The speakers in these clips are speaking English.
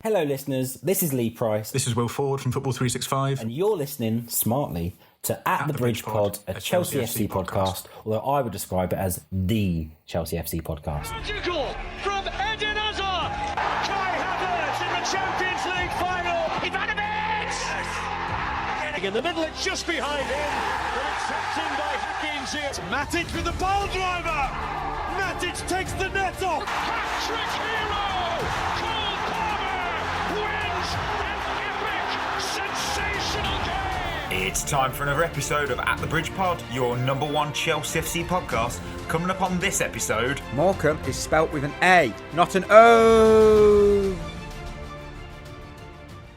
Hello, listeners. This is Lee Price. This is Will Ford from Football 365. And you're listening smartly to At the Bridge Pod, a Chelsea FC podcast, although I would describe it as the Chelsea FC podcast. Magical from Eden Hazard. Kai Havertz in the Champions League final. Ivanovic! In the middle, it's just behind him. But it's tapped in by Hakim Ziyech. Matic with the ball driver. Matic takes the net off. Hat-trick hero. Cole Palmer wins an epic, sensational game. It's time for another episode of At the Bridge Pod, your number one Chelsea FC podcast. Coming up on this episode, Morecambe is spelt with an A, not an O.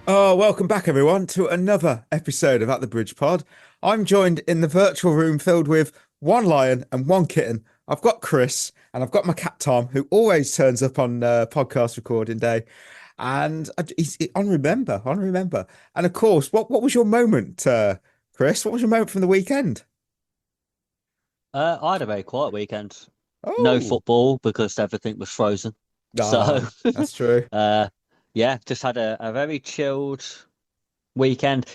Oh, welcome back everyone to another episode of At the Bridge Pod. I'm joined in the virtual room filled with one lion and one kitten. I've got Chris and I've got my cat Tom, who always turns up on podcast recording day. And he's on Remember. And of course, what was your moment, Chris? What was your moment from the weekend? I had a very quiet weekend. Oh. No football because everything was frozen. Oh, so that's true. Yeah, just had a very chilled weekend.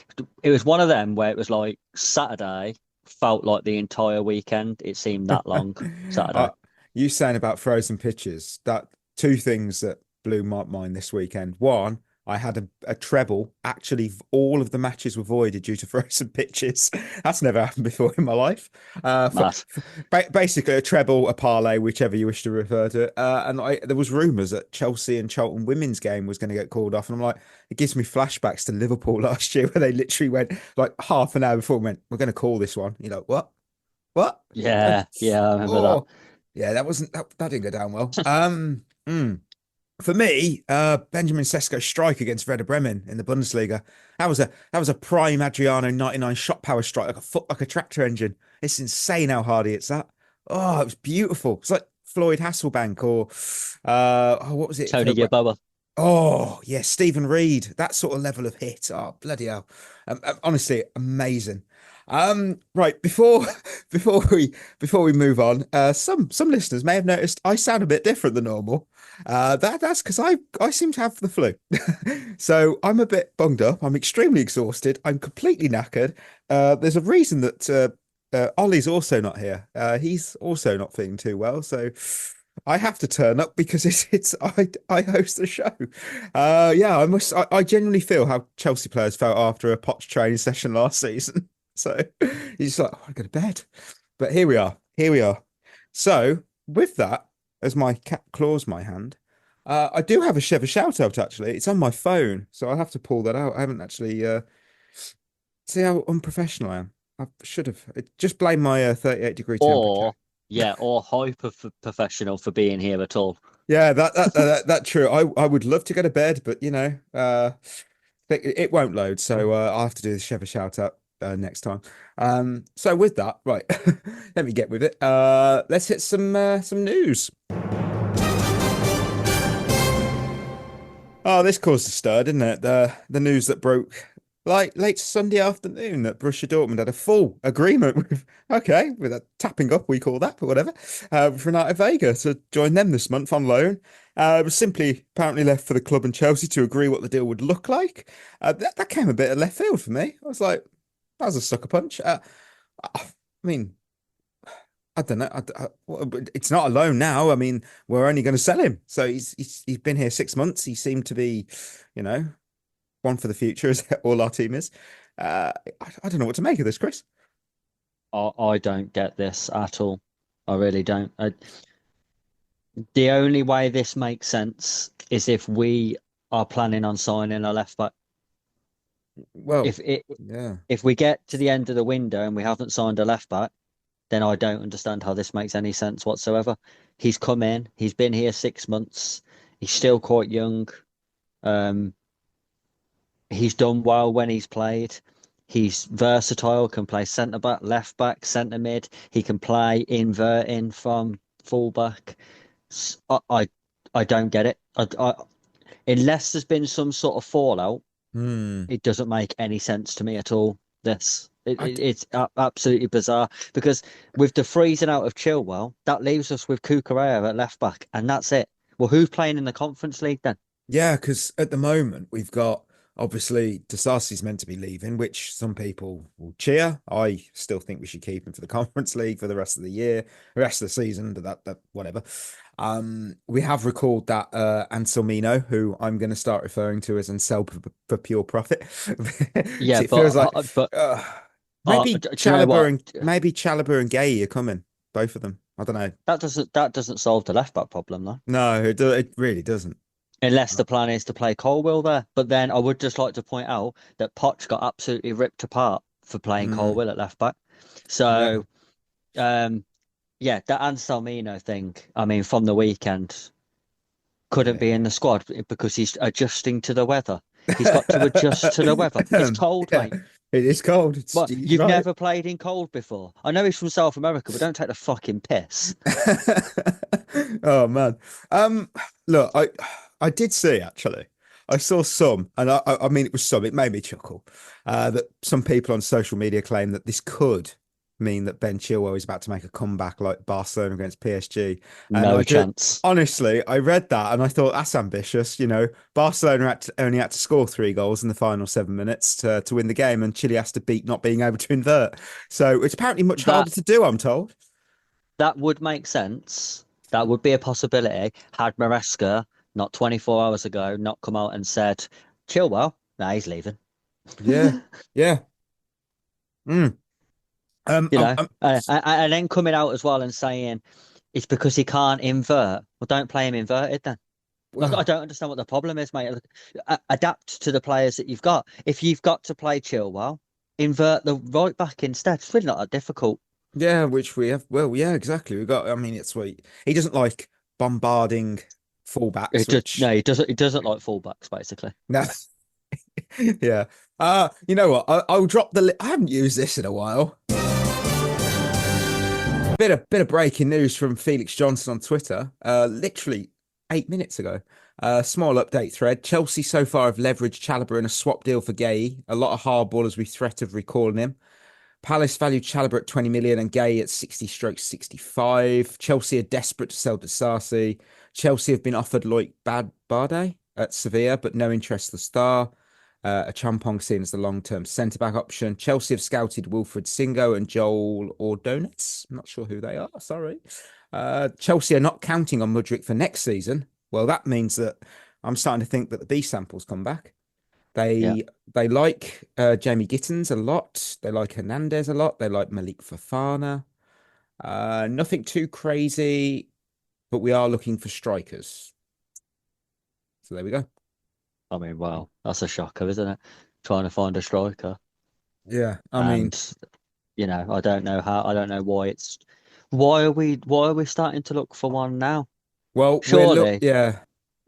It was one of them where it was like Saturday felt like the entire weekend. It seemed that long. Saturday. You saying about frozen pitches, that two things that blew my mind this weekend. One, I had a treble. Actually, all of the matches were voided due to frozen pitches. That's never happened before in my life. Basically, a treble, a parlay, whichever you wish to refer to it. And there was rumours that Chelsea and Charlton women's game was going to get called off. And I'm like, it gives me flashbacks to Liverpool last year where they literally went like half an hour before and went, we're going to call this one. You know, what? Yeah, I remember that. Yeah, that didn't go down well. For me, Benjamin Sesko's strike against Werder Bremen in the Bundesliga, that was a prime Adriano 99 shot power strike, like a tractor engine. It's insane how hard he hits that. Oh, it was beautiful. It's like Floyd Hasselbank or what was it? Tony Yeboah. Oh yeah, Stephen Reed. That sort of level of hit. Oh bloody hell! Honestly, amazing. Right, before we move on, some listeners may have noticed I sound a bit different than normal. That's because I seem to have the flu. So I'm a bit bunged up. I'm extremely exhausted. I'm completely knackered. There's a reason that Ollie's also not here. He's also not feeling too well. So I have to turn up because I host the show. I genuinely feel how Chelsea players felt after a Poch training session last season. So he's just like, I go to bed. But here we are. So with that, as my cat claws my hand, I do have a Shevva shoutout actually. It's on my phone, so I'll have to pull that out. I haven't actually see how unprofessional I am. I should have just blame my 38-degree temperature. Or hyper professional for being here at all. Yeah, that true. I would love to go to bed, but you know, it won't load, so I'll have to do the Shevva shoutout next time. So with that, right, let me get with it. Let's hit some news. Oh, this caused a stir, didn't it? The news that broke like late Sunday afternoon that Borussia Dortmund had a full agreement with a tapping up, we call that, but whatever, with Renato Veiga to join them this month on loan. It was simply apparently left for the club and Chelsea to agree what the deal would look like. That came a bit of left field for me. I was like, that was a sucker punch. I mean, I don't know. It's not a loan now. I mean, we're only going to sell him. So he's been here 6 months. He seemed to be, you know, one for the future, as all our team is. I don't know what to make of this, Chris. I don't get this at all. I really don't. The only way this makes sense is if we are planning on signing a left back. Well, if we get to the end of the window and we haven't signed a left back, then I don't understand how this makes any sense whatsoever. He's come in, he's been here 6 months, he's still quite young. He's done well when he's played. He's versatile, can play centre back, left back, centre mid. He can play inverting from full back. I don't get it. Unless there's been some sort of fallout, it doesn't make any sense to me at all. It's absolutely bizarre because with the freezing out of Chilwell, that leaves us with Cucurella at left back, and that's it. Well, who's playing in the Conference League then? Yeah, because at the moment we've got obviously Disasi's meant to be leaving, which some people will cheer. I still think we should keep him for the Conference League for the rest of the year, the rest of the season, but that whatever. We have recalled that Anselmino, who I'm going to start referring to as Ansel for pure profit. Yeah, It feels like but maybe do you know what? Chalobah and Gay are coming, both of them. I don't know. That doesn't solve the left back problem though. No, it really doesn't. Unless the plan is to play Colwill there. But then I would just like to point out that Poch got absolutely ripped apart for playing Colwill at left back. So, yeah, that Anselmino thing, I mean, from the weekend, couldn't be in the squad because he's adjusting to the weather. He's got to adjust to the weather. It's cold, Yeah, mate. it is cold. But He's you've right. never played in cold before. I know he's from South America, but don't take the fucking piss. Oh man. Look, I did see actually. I saw some, and I mean it was some, it made me chuckle. That some people on social media claim that this could mean that Ben Chilwell is about to make a comeback like Barcelona against PSG. And No chance. Honestly, I read that and I thought that's ambitious. You know, Barcelona only had to score 3 goals in the final 7 minutes to win the game, and Chile has to beat not being able to invert. So it's apparently much harder to do, I'm told. That would make sense. That would be a possibility had Maresca not 24 hours ago not come out and said, Chilwell, nah, he's leaving. Yeah, yeah. Mm. You know, and then coming out as well and saying it's because he can't invert. Well, don't play him inverted then. Like, I don't understand what the problem is, mate. Adapt to the players that you've got. If you've got to play Chilwell, invert the right back instead. It's really not that difficult. Yeah, which we have. Well, yeah, exactly. We got. I mean, it's sweet. He doesn't like bombarding fullbacks. No, he doesn't. He doesn't like fullbacks, basically. No. Yeah. You know what? I'll drop I haven't used this in a while. Bit of breaking news from Felix Johnson on Twitter. Literally 8 minutes ago. Small update thread. Chelsea so far have leveraged Chalobah in a swap deal for Gay. A lot of hardballers with threat of recalling him. Palace valued Chalobah at 20 million and Gay at 60/65. Chelsea are desperate to sell Disasi. Chelsea have been offered Loic Bade at Sevilla, but no interest the star. A Champong seen as the long-term centre-back option. Chelsea have scouted Wilfred Singo and Joel Ordonez. I'm not sure who they are, sorry. Chelsea are not counting on Mudryk for next season. Well, that means that I'm starting to think that the B samples come back. They like Jamie Gittins a lot. They like Hernandez a lot. They like Malik Fofana. Nothing too crazy, but we are looking for strikers. So there we go. I mean, wow, that's a shocker, isn't it? Trying to find a striker. Yeah, I mean, you know, I don't know why are we starting to look for one now? Well, surely, yeah.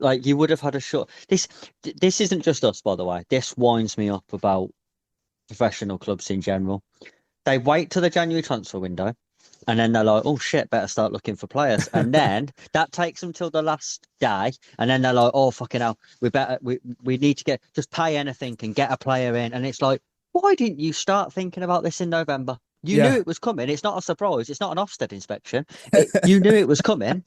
Like you would have had a shot. This isn't just us, by the way. This winds me up about professional clubs in general. They wait till the January transfer window, and then they're like, "Oh shit, better start looking for players." And then that takes them till the last day, and then they're like, "Oh fucking hell, we need to just pay anything and get a player in." And it's like, why didn't you start thinking about this in November? You knew it was coming. It's not a surprise. It's not an Ofsted inspection. You knew it was coming.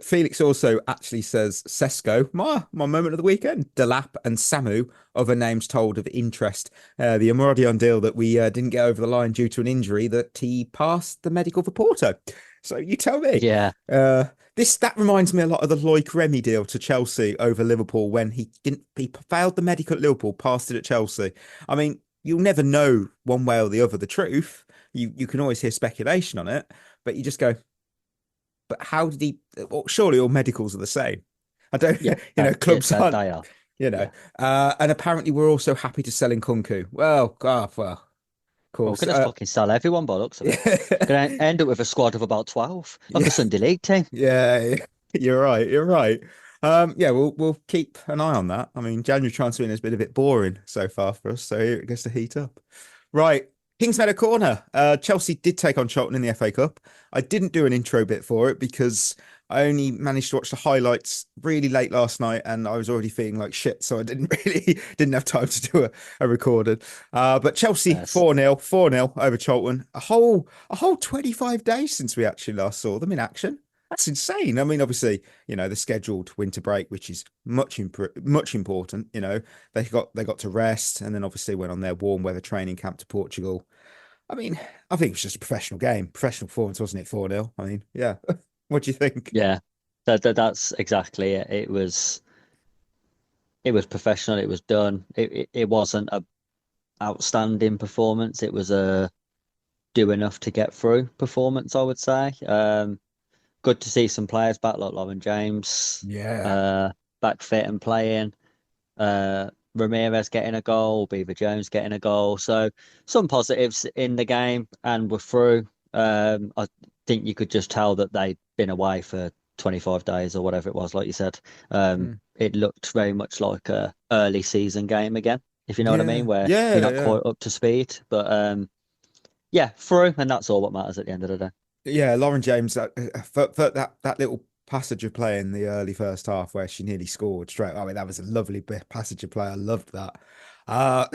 Felix also actually says Sesko, my moment of the weekend. Delap and Samu, other names told of interest. The Amoradion deal that we didn't get over the line due to an injury that he passed the medical for Porto. So you tell me. Yeah. That reminds me a lot of the Loic Remy deal to Chelsea over Liverpool when he failed the medical at Liverpool, passed it at Chelsea. I mean, you'll never know one way or the other the truth. You can always hear speculation on it, but you just go, but how did he? Well, surely all medicals are the same. I don't, clubs aren't. They are. And apparently we're also happy to sell Nkunku. Well, of course. We're going to fucking sell everyone by looks of it. Going to end up with a squad of about 12, like a Sunday League team. Yeah, you're right. We'll keep an eye on that. I mean, January transfer has been a bit boring so far for us, so it gets to heat up. Right. Kingsmeadow Corner. Chelsea did take on Charlton in the FA Cup. I didn't do an intro bit for it because I only managed to watch the highlights really late last night and I was already feeling like shit, so I didn't have time to do a recorded. But Chelsea 4-0 over Charlton. A whole 25 days since we actually last saw them in action. That's insane. I mean, obviously, the scheduled winter break, which is much important. They got to rest, and then obviously went on their warm weather training camp to Portugal. I mean, I think it was just a professional game, professional performance, wasn't it? 4-0. I mean, yeah. What do you think? Yeah, that's exactly it. It was professional. It was done. It wasn't a outstanding performance. It was a do enough to get through performance, I would say. Good to see some players back, like Lauren James, Yeah. back fit and playing. Ramirez getting a goal, Beaver Jones getting a goal. So some positives in the game, and we're through. I think you could just tell that they'd been away for 25 days or whatever it was, like you said. It looked very much like a early season game again, if you know what I mean, where Yeah, you're not yeah. quite up to speed. But yeah, through, and that's all what matters at the end of the day. Yeah, Lauren James, for that little passage of play in the early first half where she nearly scored straight. I mean, that was a lovely passage of play. I loved that.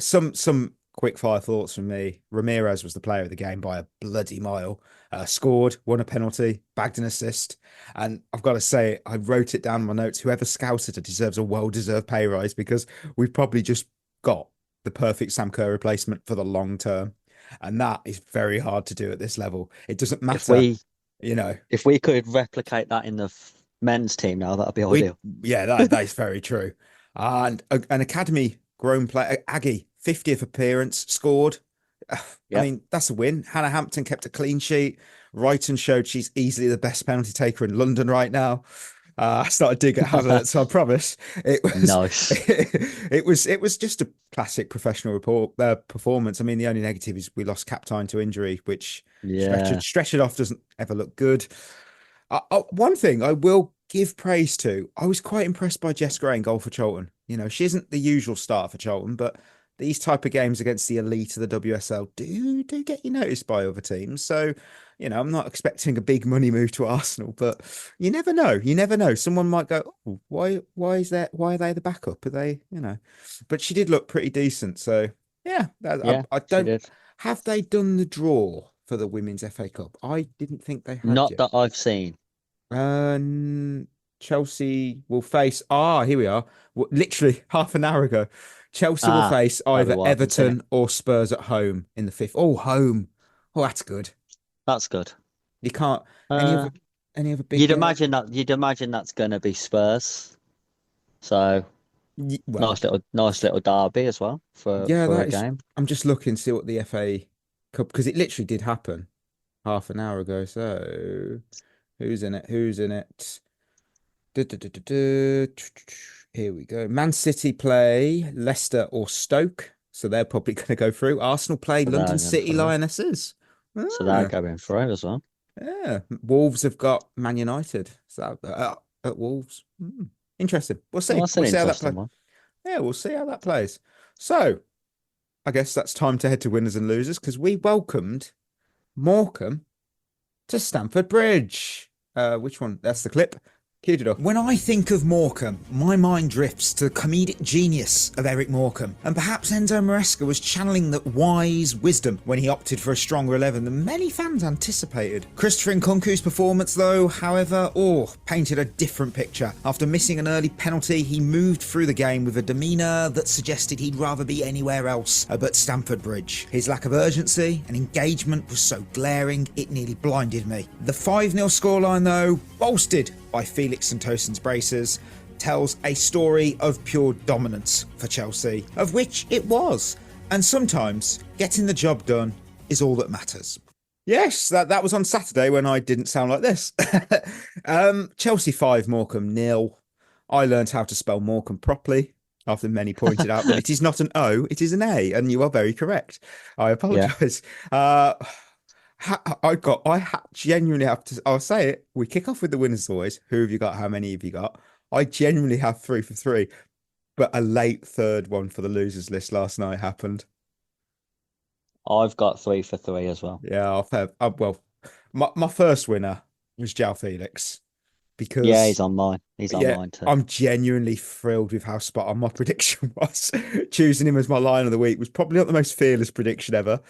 Some quick fire thoughts from me. Ramirez was the player of the game by a bloody mile. Scored, won a penalty, bagged an assist, and I've got to say, I wrote it down in my notes. Whoever scouted her deserves a well-deserved pay rise, because we've probably just got the perfect Sam Kerr replacement for the long term. And that is very hard to do at this level. It doesn't matter, If we could replicate that in the men's team now, that'd be ideal. that is very true. And an academy grown player, Aggie, 50th appearance, scored. I mean, that's a win. Hannah Hampton kept a clean sheet. Wrighton showed she's easily the best penalty taker in London right now. I started digging at Havertz, so I promise it was Nice. it was just a classic professional performance. I mean, the only negative is we lost Captain to injury, which stretch it off doesn't ever look good. One thing I will give praise to, I was quite impressed by Jess Gray in goal for Charlton. She isn't the usual starter for Charlton, but these type of games against the elite of the WSL do get you noticed by other teams. So, I'm not expecting a big money move to Arsenal, but you never know. You never know. Someone might go, oh, why are they the backup? Are they, But she did look pretty decent. So yeah, I don't. Have they done the draw for the Women's FA Cup? I didn't think they had. Not yet. that I've seen. Chelsea will face. Here we are. Literally half an hour ago. Chelsea will face either Everton or Spurs at home in the 5th. Oh, home. Oh, that's good. That's good. You can't any other big. You'd imagine that's going to be Spurs. So nice little derby as well for a game. I'm just looking to see what the FA Cup, because it literally did happen half an hour ago. So who's in it? Here we go. Man City play Leicester or Stoke, so they're probably going to go through. Arsenal play London City Lionesses. So they're going through as well. Yeah. Wolves have got Man United. So at Wolves. Interesting. We'll see. Well, we'll see how that plays. Yeah, we'll see how that plays. So I guess that's time to head to winners and losers, because we welcomed Morecambe to Stamford Bridge. Which one? That's the clip. Queued it up. When I think of Morecambe, my mind drifts to the comedic genius of Eric Morecambe, and perhaps Enzo Maresca was channeling that wise wisdom when he opted for a stronger 11 than many fans anticipated. Christopher Nkunku's performance, though, however, painted a different picture. After missing an early penalty, he moved through the game with a demeanour that suggested he'd rather be anywhere else but Stamford Bridge. His lack of urgency and engagement was so glaring it nearly blinded me. The 5-0 scoreline, though, bolstered by Felix and Tosin's braces, tells a story of pure dominance for Chelsea, of which it was. And sometimes getting the job done is all that matters. Yes, that was on Saturday when I didn't sound like this. Chelsea 5, Morecambe 0. I learned how to spell Morecambe properly after many pointed out that it is not an O, it is an A, and you are very correct. I apologise. Yeah. I genuinely have to, I'll say it. We kick off with the winners always. Who have you got? How many have you got? I genuinely have 3 for 3, but a late third one for the losers list last night happened. I've got 3 for 3 as well. Yeah, my first winner was Joao Felix, because he's on mine. He's on mine too. I'm genuinely thrilled with how spot on my prediction was. Choosing him as my line of the week was probably not the most fearless prediction ever.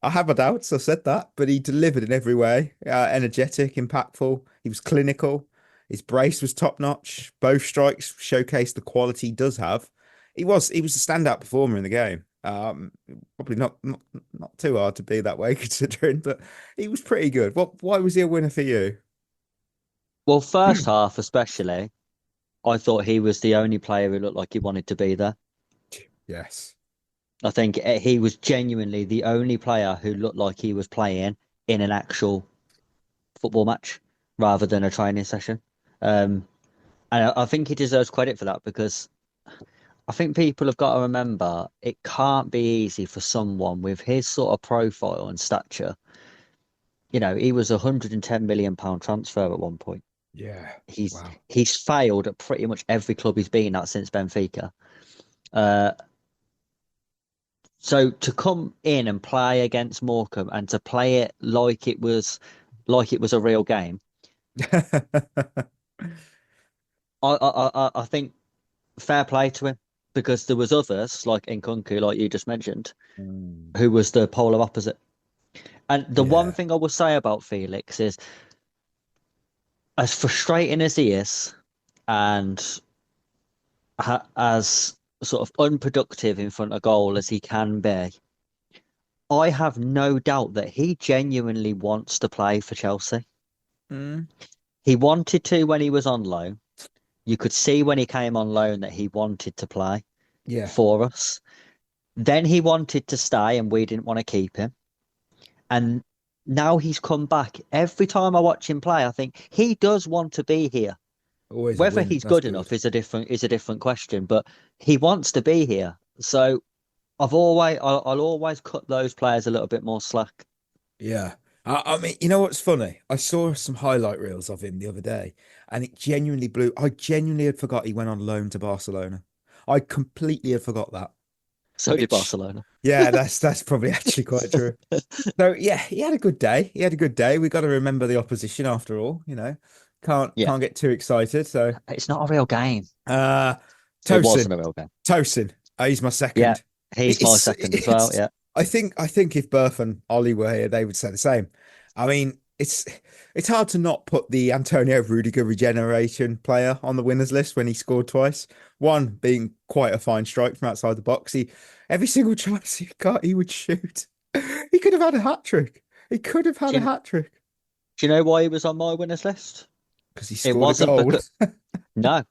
I have my doubts. I said that, but he delivered in every way. Energetic, impactful. He was clinical. His brace was top notch. Both strikes showcased the quality he does have. He was a standout performer in the game. Probably not too hard to be that way considering, but he was pretty good. Why was he a winner for you? Well, first half especially, I thought he was the only player who looked like he wanted to be there. Yes. I think he was genuinely the only player who looked like he was playing in an actual football match rather than a training session. And I think he deserves credit for that because I think people have got to remember it can't be easy for someone with his sort of profile and stature. You know, he was £110 million transfer at one point. Yeah. Wow. He's failed at pretty much every club he's been at since Benfica. So to come in and play against Morecambe and to play it like it was a real game, I think fair play to him because there was others like Nkunku, like you just mentioned, who was the polar opposite. And the one thing I will say about Felix is, as frustrating as he is, and as sort of unproductive in front of goal as he can be, I have no doubt that he genuinely wants to play for Chelsea. He wanted to when he was on loan. You could see when he came on loan that he wanted to play for us. Then he wanted to stay and we didn't want to keep him. And now he's come back. Every time I watch him play, I think he does want to be here. Always whether he's good enough is a different question, but he wants to be here. So I'll always cut those players a little bit more slack. Yeah. I mean, you know what's funny? I saw some highlight reels of him the other day, and it genuinely blew. I genuinely had forgot he went on loan to Barcelona. I completely had forgot that. So did Barcelona. Yeah, that's probably actually quite true. So yeah, he had a good day. He had a good day. We got to remember the opposition after all. You know, can't get too excited. So it's not a real game. Tosin. It wasn't a real game. Tosin. He's my second. Yeah, he's my second as well. Yeah. I think if Berth and Ollie were here, they would say the same. I mean, it's hard to not put the Antonio Rudiger regeneration player on the winners list when he scored twice. One being quite a fine strike from outside the box. Every single chance he got, he would shoot. He could have had a hat trick. He could have had a hat trick. Do you know why he was on my winners list? Because he scored a goal. No,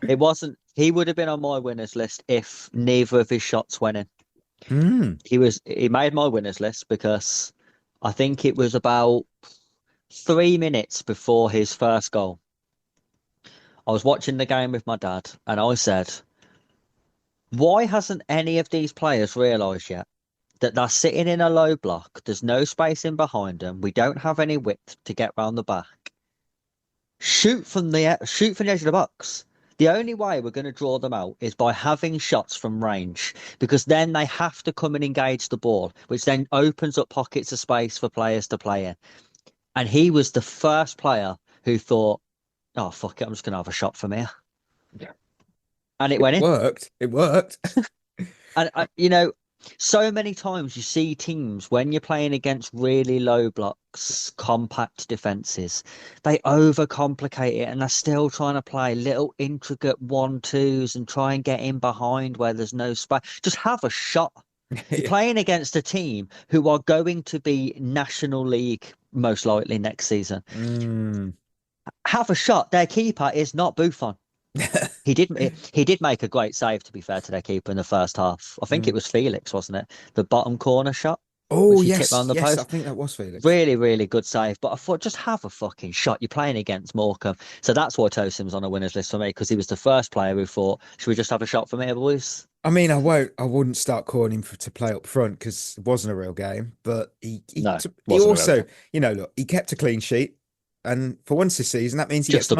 it wasn't. He would have been on my winners list if neither of his shots went in. He made my winners list because I think it was about 3 minutes before his first goal. I was watching the game with my dad and I said, why hasn't any of these players realised yet that they're sitting in a low block? There's no space in behind them. We don't have any width to get round the back. Shoot from the edge of the box. The only way we're going to draw them out is by having shots from range, because then they have to come and engage the ball, which then opens up pockets of space for players to play in. And he was the first player who thought, oh, fuck it, I'm just going to have a shot from here. Yeah. And it went in. It worked. And, you know, so many times you see teams, when you're playing against really low blocks, compact defences, they overcomplicate it and they're still trying to play little intricate 1-2s and try and get in behind where there's no space. Just have a shot. You're playing against a team who are going to be National League most likely next season. Have a shot. Their keeper is not Buffon. He did make a great save, to be fair to their keeper in the first half. I think it was Felix, wasn't it? The bottom corner shot. Oh, yes. Yes, post. I think that was Felix. Really, really good save. But I thought, just have a fucking shot. You're playing against Morecambe. So that's why Tosin was on a winner's list for me, because he was the first player who thought, should we just have a shot from here, boys? I mean, I wouldn't start calling him to play up front because it wasn't a real game. But he also, you know, look, he kept a clean sheet. And for once this season, that means he gets a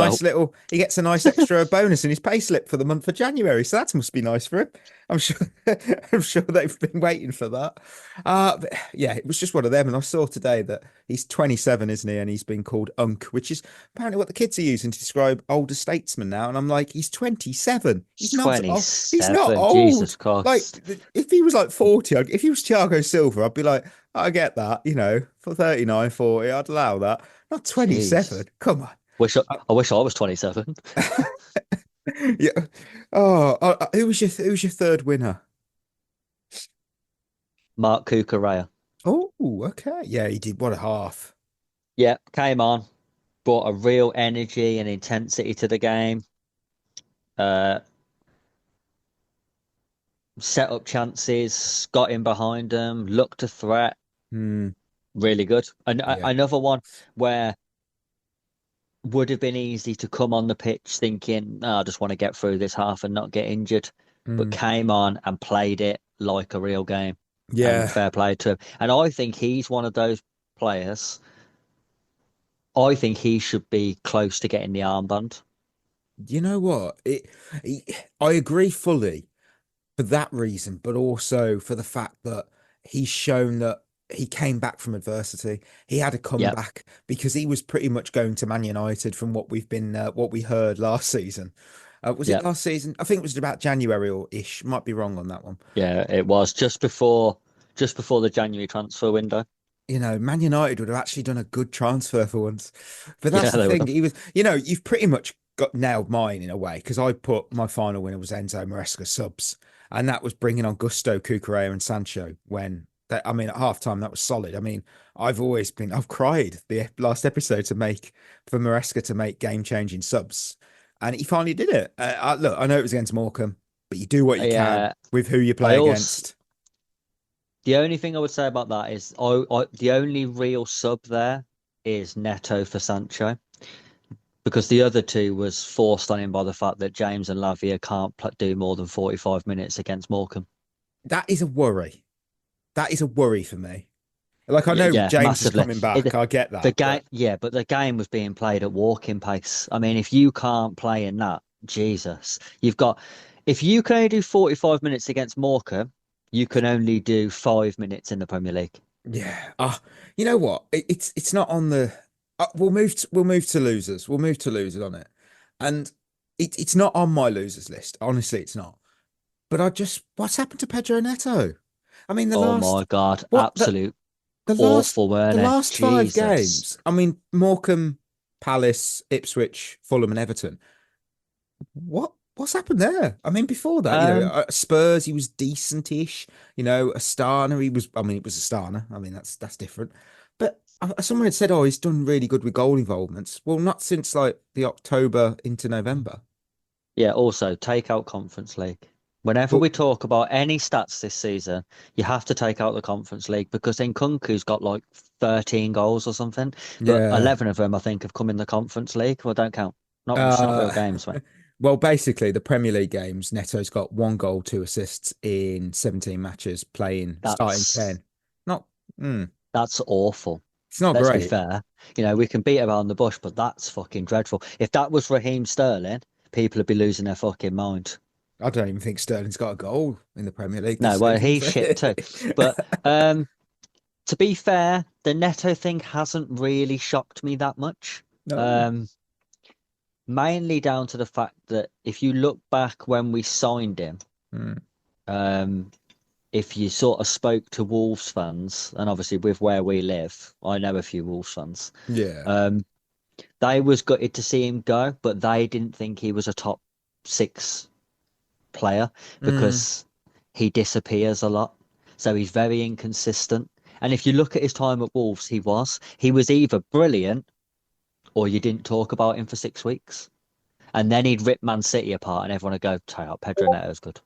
nice extra bonus in his pay slip for the month of January. So that must be nice for him. I'm sure they've been waiting for that. But yeah, it was just one of them. And I saw today that he's 27, isn't he? And he's been called Unk, which is apparently what the kids are using to describe older statesmen now. And I'm like, he's 27. He's not old. He's not old. Jesus Christ. Like, if he was like 40, if he was Thiago Silva, I'd be like, I get that, for 39, 40, I'd allow that. Not 27. Jeez. Come on. I wish I was 27. Yeah. Oh, who was your third winner? Mark Cucurella. Oh, okay. Yeah, he did. What a half. Yeah, came on, brought a real energy and intensity to the game. Uh, Set up chances, got in behind them, looked a threat. Hmm. Really good. And Yeah. another one where would have been easy to come on the pitch thinking, "Oh, I just want to get through this half and not get injured," but Hmm. came on and played it like a real game. And Yeah. fair play to him. And I think he's one of those players. I think he should be close to getting the armband. You know what? I agree fully for that reason, but also for the fact that he's shown that he came back from adversity. He had a Yep, comeback because he was pretty much going to Man United from what we heard last season. Was it yep, last season? I think it was about January or ish. Might be wrong on that one. yeah. It was just before the January transfer window. Man United would have actually done a good transfer for once. But Yeah, that's the they would thing. have. He was, you've pretty much got nailed mine in a way because I put my final winner was Enzo Maresca subs, and that was bringing on Gusto, Cucurella, and Sancho. I mean, at halftime that was solid. I mean, I've cried the last episode for Maresca to make game-changing subs, and he finally did it. Look, I know it was against Morecambe, but you do what you can Yeah, with who you I play also against. the only thing I would say about that is the only real sub there is Neto for Sancho because the other two was forced on him by the fact that James and Lavia can't do more than 45 minutes against Morecambe. That is a worry. That is a worry for me. Like I Yeah, know yeah, James is massively. coming back. I get The that, game, but yeah, but the game was being played at walking pace. I mean, if you can't play in that, Jesus, if you can only do 45 minutes against Morecambe, you can only do 5 minutes in the Premier League. yeah. You know what? It's not on the. We'll move to losers. We'll move to losers on it, and it's not on my losers list. Honestly, it's not. But what's happened to Pedro Neto? I mean, Oh my God, what absolute the last awful, the weren't it? last five Jesus. games. I mean, Morecambe, Palace, Ipswich, Fulham, and Everton. What's happened there? I mean, before that, Um, Spurs, he was decentish. Astana, he was. I mean, it was Astana. I mean, that's different. But someone had said, "Oh, he's done really good with goal involvements." Well, not since like the October into November. yeah, also take out Conference League. Whenever But we talk about any stats this season, you have to take out the Conference League because Nkunku's got like 13 goals or something, but yeah, 11 of them I think have come in the Conference League. Well, don't count. It's not real uh, games, mate. well, basically, the Premier League games, Neto's got 1 goal, 2 assists in 17 matches, starting That's 10. Not, that's awful. it's not Let's be great. fair. We can beat around the bush, but that's fucking dreadful. If that was Raheem Sterling, people would be losing their fucking mind. I don't even think Sterling's got a goal in the Premier League No, this well, season. he's shit too. But to be fair, the Neto thing hasn't really shocked me that much. No. Um, Mainly down to the fact that if you look back when we signed him, Hmm. um, if you sort of spoke to Wolves fans, and obviously with where we live, I know a few Wolves fans, Yeah. um, they was gutted to see him go, but they didn't think he was a top six player Mm. because he disappears a lot. So he's very inconsistent. And if you look at his time at Wolves, he was either brilliant or you didn't talk about him for 6 weeks. And then he'd rip Man City apart and everyone would go, tie out Pedro Neto's good.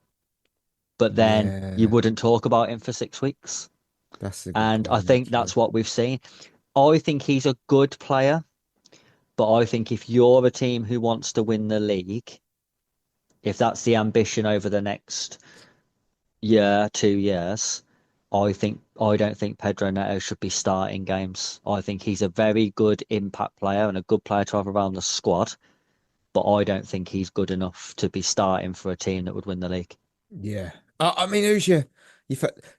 But then you Yeah. wouldn't talk about him for 6 weeks. That's a good And I point, think actually. that's what we've seen. I think he's a good player, but I think if you're a team who wants to win the league, if that's the ambition over the next year, 2 years, I don't think Pedro Neto should be starting games. I think he's a very good impact player and a good player to have around the squad, but I don't think he's good enough to be starting for a team that would win the league. Yeah. I mean, who's your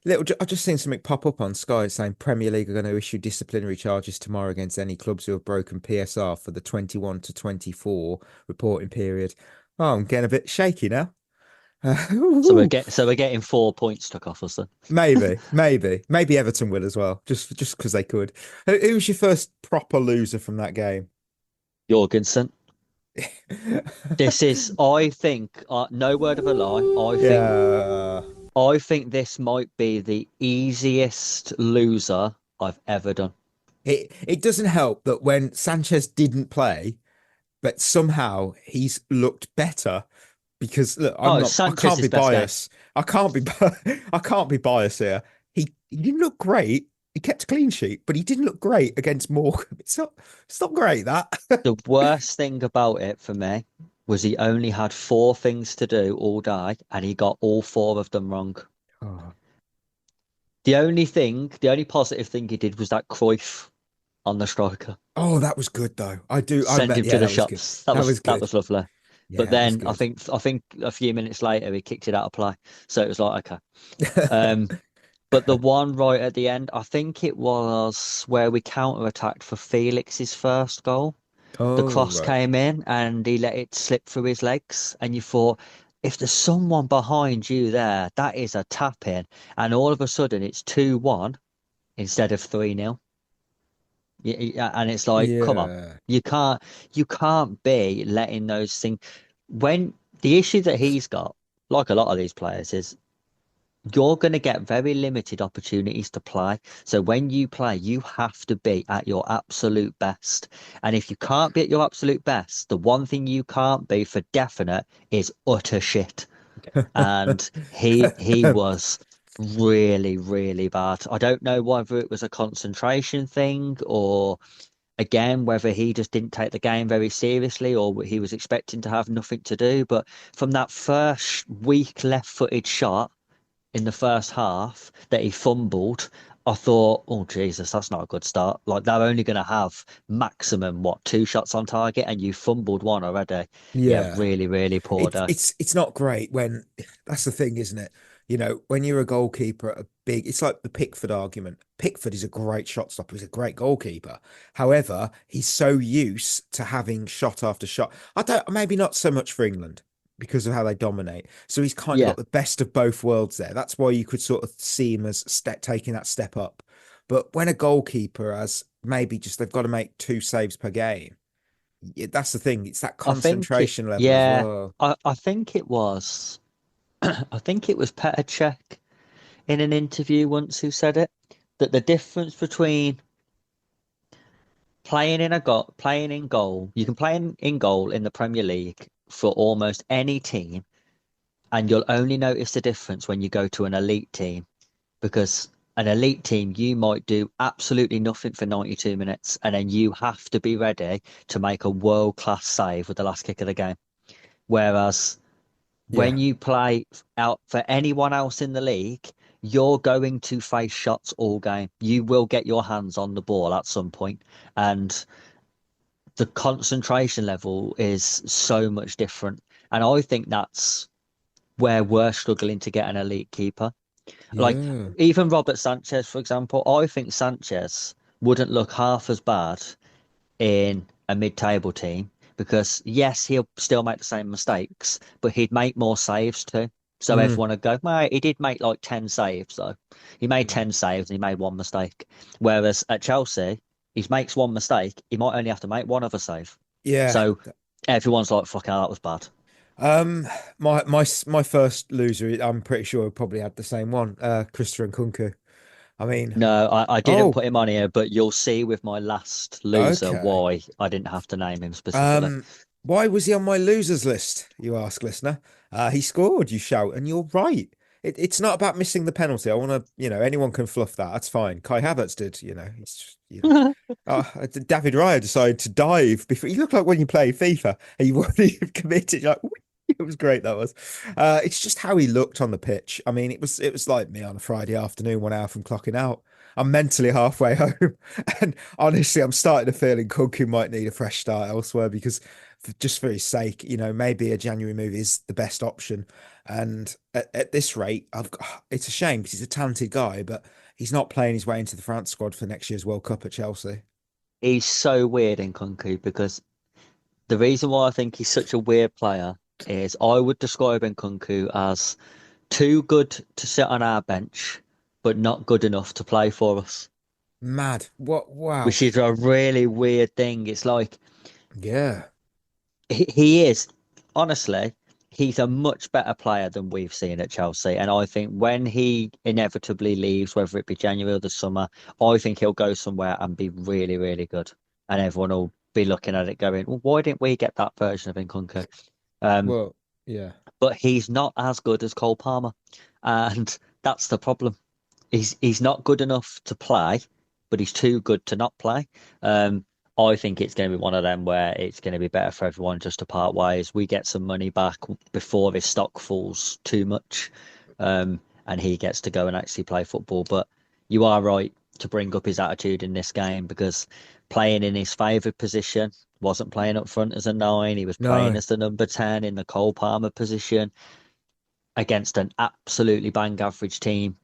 little? I've just seen something pop up on Sky saying Premier League are going to issue disciplinary charges tomorrow against any clubs who have broken PSR for the 21 to 24 reporting period. Oh, I'm getting a bit shaky now. So we're getting 4 points took off us then. maybe Everton will as well, just because they could. Who was your first proper loser from that game? Jorgensen. This is, I think, no word of a lie. Yeah, I think this might be the easiest loser I've ever done. it doesn't help that when Sanchez didn't play, but somehow he's looked better because look, Oh, I can't be Sanchez's best game. biased. I can't be biased here. He didn't look great. He kept a clean sheet, but he didn't look great against Morecambe. It's not great that. The worst thing about it for me was he only had 4 things to do all day, and he got all 4 of them wrong. Oh, The only positive thing he did was that Cruyff on the striker. oh, that was good though. Send him to the that was good. shops. That was That good. was lovely. Yeah, But that was then I good. think a few minutes later he kicked it out of play. So it was like, okay. But the one right at the end, I think it was where we counter-attacked for Felix's first goal. The Oh, cross right. came in and he let it slip through his legs. And you thought, if there's someone behind you there, that is a tap in. And all of a sudden it's 2-1 instead of 3-0. And it's like, come on, Yeah. you can't be letting those things. When the issue that he's got, like a lot of these players, is you're going to get very limited opportunities to play. So when you play, you have to be at your absolute best. And if you can't be at your absolute best, the one thing you can't be for definite is utter shit. And he was really, really bad. I don't know whether it was a concentration thing or again whether he just didn't take the game very seriously or he was expecting to have nothing to do. But from that first weak left-footed shot in the first half that he fumbled, I thought, oh Jesus, that's not a good start. Like they're only going to have maximum 2 shots on target, and you fumbled one already. Yeah, Yeah. really, really poor day. It's not great when that's the thing, isn't it? When you're a goalkeeper at a big, it's like the Pickford argument. Pickford is a great shot stopper, he's a great goalkeeper. However, he's so used to having shot after shot. I don't, maybe not so much for England because of how they dominate. So he's kind of Yeah, got the best of both worlds there. That's why you could sort of see him as taking that step up. But when a goalkeeper has maybe just they've got to make 2 saves per game, that's the thing. It's that concentration level as yeah, well. I think it was, I think it was Petr Cech in an interview once who said it, that the difference between playing in goal, you can play in goal in the Premier League for almost any team, and you'll only notice the difference when you go to an elite team, because an elite team, you might do absolutely nothing for 92 minutes, and then you have to be ready to make a world-class save with the last kick of the game. Whereas Yeah. when you play out for anyone else in the league, you're going to face shots all game. You will get your hands on the ball at some point, and the concentration level is so much different. And I think that's where we're struggling to get an elite keeper. Like Yeah. even Robert Sanchez, for example, I think Sanchez wouldn't look half as bad in a mid-table team because yes, he'll still make the same mistakes, but he'd make more saves too. So Mm. everyone would go, mate, he did make like 10 saves though. He made 10 saves and he made one mistake. Whereas at Chelsea, he makes one mistake, he might only have to make one other save. Yeah. So everyone's like, fucking hell, that was bad. Um, my first loser, I'm pretty sure I probably had the same one. Christopher Nkunku. I mean, No, I didn't oh, put him on here, but you'll see with my last loser okay. why I didn't have to name him specifically. Um, why was he on my losers list? You ask, listener. He scored. You shout, and you're right. It's not about missing the penalty. I want to, anyone can fluff that. That's fine. Kai Havertz did. It's just, David Raya decided to dive before. He looked like when you play FIFA and you already committed. You're like, it was great. That was. It's just how he looked on the pitch. I mean, it was like me on a Friday afternoon, 1 hour from clocking out. I'm mentally halfway home, and honestly, I'm starting to feel Nkunku might need a fresh start elsewhere because, just for his sake, maybe a January move is the best option. And at this rate, it's a shame because he's a talented guy, but he's not playing his way into the France squad for next year's World Cup at Chelsea. He's so weird in Nkunku because the reason why I think he's such a weird player is I would describe Nkunku as too good to sit on our bench, but not good enough to play for us, Mad. What? Wow. which is a really weird thing. It's like Yeah. he is, honestly, he's a much better player than we've seen at Chelsea. And I think when he inevitably leaves, whether it be January or the summer, I think he'll go somewhere and be really, really good. And everyone will be looking at it going, well, why didn't we get that version of Nkunku? Well, yeah. But he's not as good as Cole Palmer. And that's the problem. He's not good enough to play, but he's too good to not play. I think it's going to be one of them where it's going to be better for everyone just to part ways. We get some money back before his stock falls too much, and he gets to go and actually play football. But you are right to bring up his attitude in this game, because playing in his favoured position, wasn't playing up front as a 9, he was playing No. as the number 10 in the Cole Palmer position against an absolutely bang average team,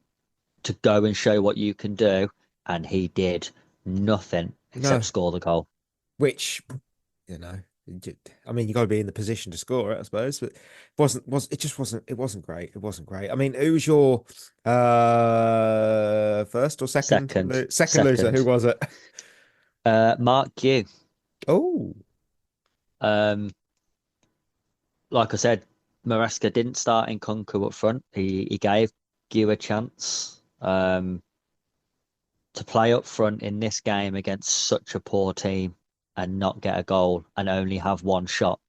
to go and show what you can do, and he did nothing except No. score the goal. Which, you know, I mean, you got to be in the position to score it, I suppose. But it wasn't great. It wasn't great. I mean, who was your first or second second loser? Who was it? Mark Q. Oh, Like I said, Maresca didn't start Nkunku up front. He gave Q a chance to play up front in this game against such a poor team and not get a goal and only have one shot.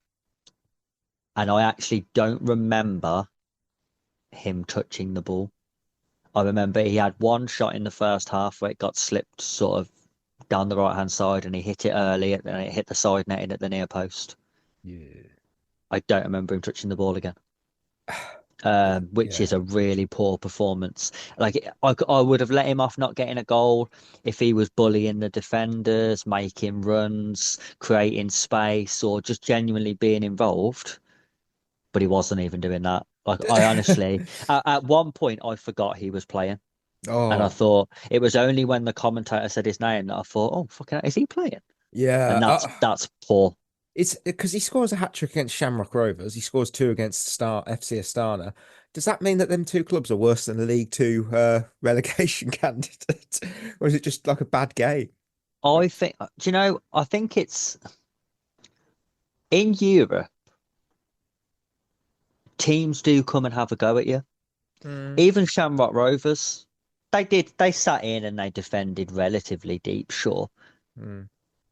And I actually don't remember him touching the ball. I remember he had one shot in the first half where it got slipped sort of down the right hand side, and he hit it early and it hit the side netting at the near post. yeah. I don't remember him touching the ball again. Which Yeah. is a really poor performance. Like I would have let him off not getting a goal if he was bullying the defenders, making runs, creating space, or just genuinely being involved. But he wasn't even doing that. Like I honestly, at one point, I forgot he was playing, and I Oh, thought it was only when the commentator said his name that I thought, "Oh, fucking, hell, is he playing?" yeah. And that's poor. It's because he scores a hat trick against Shamrock Rovers. He scores 2 against FC Astana. Does that mean that them 2 clubs are worse than the League Two relegation candidate, or is it just like a bad game? I think, do you know? I think it's in Europe. Teams do come and have a go at you. Even Shamrock Rovers, they sat in and they defended relatively deep, sure,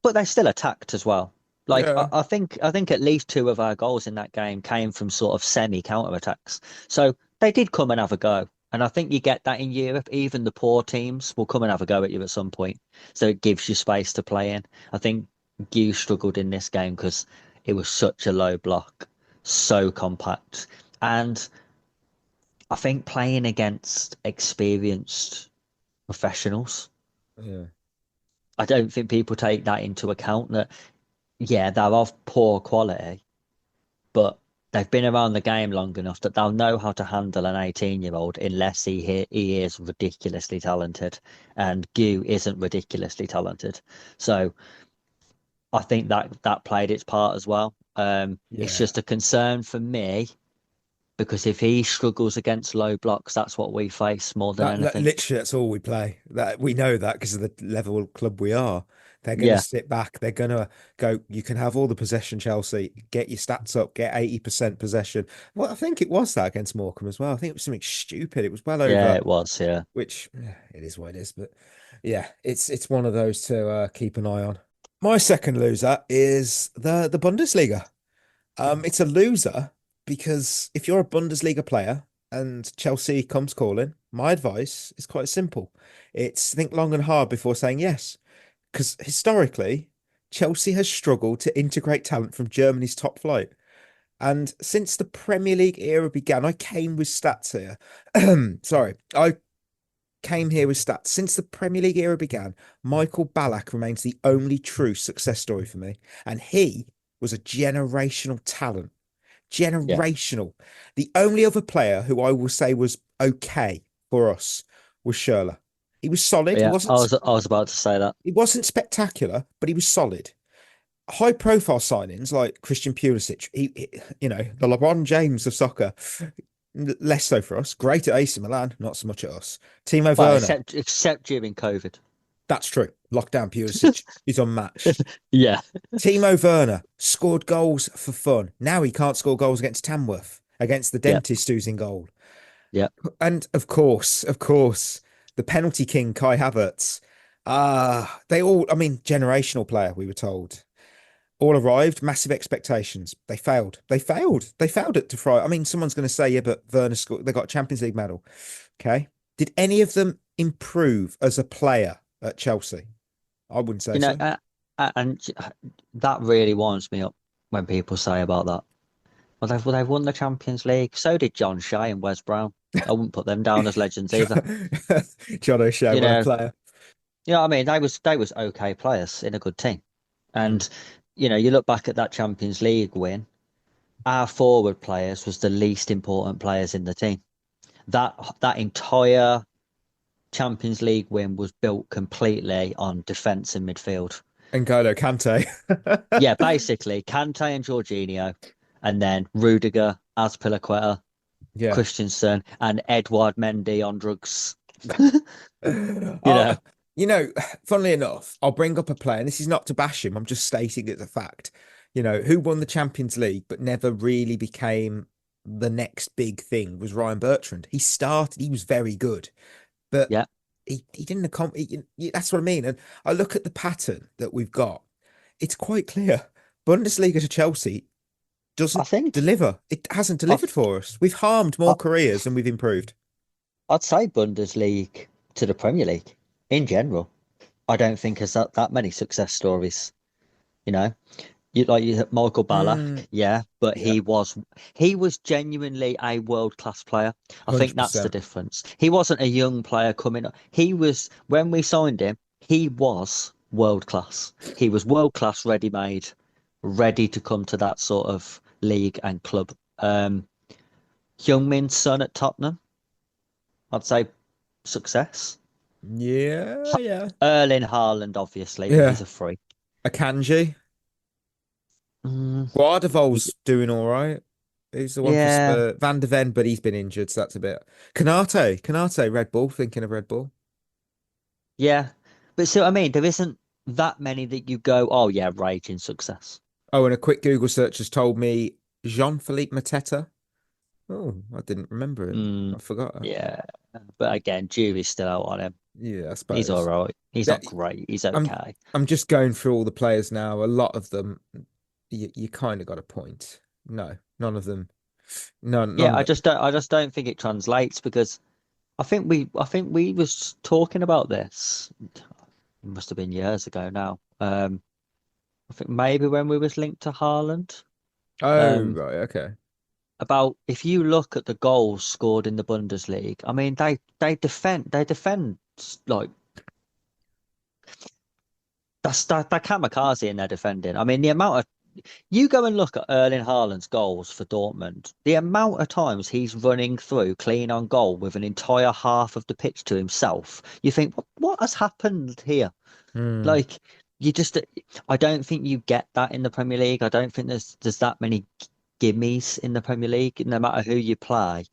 but they still attacked as well. Like Yeah. I think at least 2 of our goals in that game came from sort of semi counter attacks. So they did come and have a go. And I think you get that in Europe. Even the poor teams will come and have a go at you at some point. So it gives you space to play in. I think you struggled in this game because it was such a low block, so compact. And I think playing against experienced professionals, Yeah. I don't think people take that into account, that, yeah, they're of poor quality, but they've been around the game long enough that they'll know how to handle an 18-year-old unless he is ridiculously talented. And Gu isn't ridiculously talented. So I think that played its part as well. It's just a concern for me, because if he struggles against low blocks, that's what we face more than anything. Literally, that's all we play. That we know that because of the level of club we are. They're going to Yeah, sit back. They're going to go, you can have all the possession, Chelsea. Get your stats up. Get 80% possession. Well, I think it was that against Morecambe as well. I think it was something stupid. It was well yeah, over, it was. Yeah, which it is what it is. But yeah, it's one of those to keep an eye on. My second loser is the Bundesliga. It's a loser because if you're a Bundesliga player and Chelsea comes calling, my advice is quite simple. It's think long and hard before saying yes. Because historically, Chelsea has struggled to integrate talent from Germany's top flight. And since the Premier League era began, I came with stats here. Sorry, I came here with stats. Since the Premier League era began, Michael Ballack remains the only true success story for me. And he was a generational talent. yeah, Generational. The only other player who I will say was okay for us was Schürrle. He was solid. yeah. I was about to say that. He wasn't spectacular, but he was solid. high-profile signings like Christian Pulisic, the LeBron James of soccer, less so for us. Great at AC Milan, not so much at us. Timo Well, Werner, except during COVID. that's true. Lockdown Pulisic is unmatched. Yeah. Timo Werner scored goals for fun. Now he can't score goals against Tamworth, against the Yeah. dentist who's in goal. Yeah. And of course, the penalty king, Kai Havertz. Generational player, we were told. All arrived, massive expectations. They failed. They failed it to fry. I mean, someone's going to say, yeah, but Werner scored, they got a Champions League medal. Okay. Did any of them improve as a player at Chelsea? I wouldn't say so. And that really winds me up when people say about that. Well, they've won the Champions League. So did John Shea and Wes Brown. I wouldn't put them down as legends either. John O'Shea, what a player. I mean, they was okay players in a good team. And, you look back at that Champions League win, our forward players was the least important players in the team. That entire Champions League win was built completely on defence and midfield. N'Golo Kante. Yeah, basically Kante and Jorginho, and then Rudiger, Azpilicueta, Christensen, and Edouard Mendy on drugs. Funnily enough, I'll bring up a player, and this is not to bash him, I'm just stating it as a fact. Who won the Champions League but never really became the next big thing was Ryan Bertrand. He was very good, but he didn't accomplish. That's what I mean. And I look at the pattern that we've got. It's quite clear. Bundesliga to Chelsea doesn't deliver. It hasn't delivered for us. We've harmed more careers than we've improved. I'd say Bundesliga to the Premier League in general. I don't think there's that many success stories. You Michael Ballack, but he was genuinely a world-class player. I 100%. Think that's the difference. He wasn't a young player coming up. When we signed him, he was world-class. He was world-class, ready-made, ready to come to that sort of league and club. Heung-min's son at Tottenham, I'd say success. Yeah. Erling Haaland, obviously, he's a freak. Akanji. Guardavol's doing all right. He's the one for Van de Ven, but he's been injured, so that's a bit. Canate, Red Bull, thinking of Red Bull. Yeah, but so I mean, there isn't that many that you go, oh yeah, raging success. Oh, and a quick Google search has told me Jean-Philippe Mateta. Oh, I didn't remember him. I forgot. Yeah, but again, jury's still out on him. Yeah, I suppose he's all right. He's not great. He's okay. I'm just going through all the players now. A lot of them. You kind of got a point. No, none of them. None. Yeah, I just don't think it translates because I think we was talking about this. It must have been years ago now. I think maybe when we was linked to Haaland. Oh, right, okay. About if you look at the goals scored in the Bundesliga, I mean they defend like that's that kamikaze in their defending. I mean the amount of you go and look at Erling Haaland's goals for Dortmund, the amount of times he's running through clean on goal with an entire half of the pitch to himself, you think, what has happened here? Like, I don't think you get that in the Premier League. I don't think there's that many gimmies in the Premier League. No matter who you play,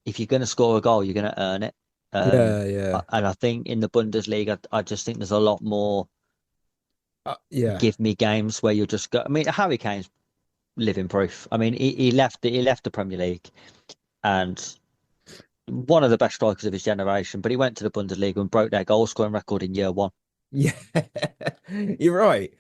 if you're going to score a goal, you're going to earn it. Yeah. And I think in the Bundesliga, I just think there's a lot more. Give me games where you just go. I mean, Harry Kane's living proof. I mean, he left the Premier League and one of the best strikers of his generation, but he went to the Bundesliga and broke their goal scoring record in year one. Yeah, you're right.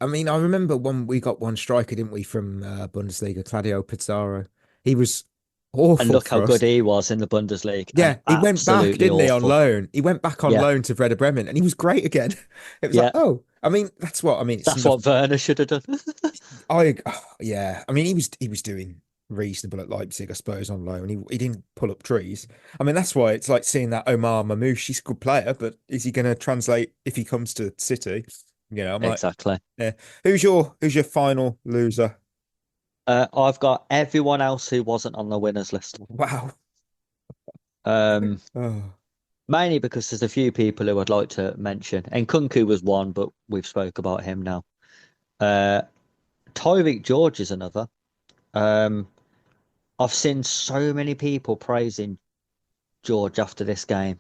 I mean, I remember we got one striker, didn't we, from Bundesliga, Claudio Pizarro. He was awful. And look how good he was in the Bundesliga. Yeah, he went back, didn't he, on loan? He went back on loan to Werder Bremen, and he was great again. It was like, I mean, that's what Werner should have done. I mean, he was doing reasonable at Leipzig, I suppose, on loan. He didn't pull up trees. I mean, that's why it's like seeing that Omar Mamouche. He's a good player, but is he going to translate if he comes to City? Exactly. Yeah. Who's your final loser? I've got everyone else who wasn't on the winners list. Wow. Mainly because there's a few people who I'd like to mention. And Nkunku was one, but we've spoke about him now. Uh, Tyreek George is another. Um, I've seen so many people praising George after this game,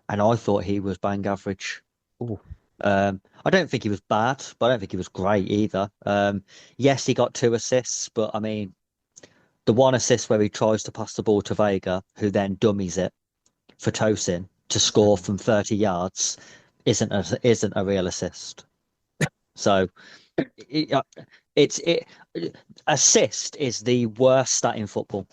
and I thought he was bang average. Ooh. I don't think he was bad, but I don't think he was great either. Yes, he got 2 assists, but I mean, the one assist where he tries to pass the ball to Veiga, who then dummies it for Tosin to score from 30 yards, isn't a real assist. So it, it's it assist is the worst stat in football,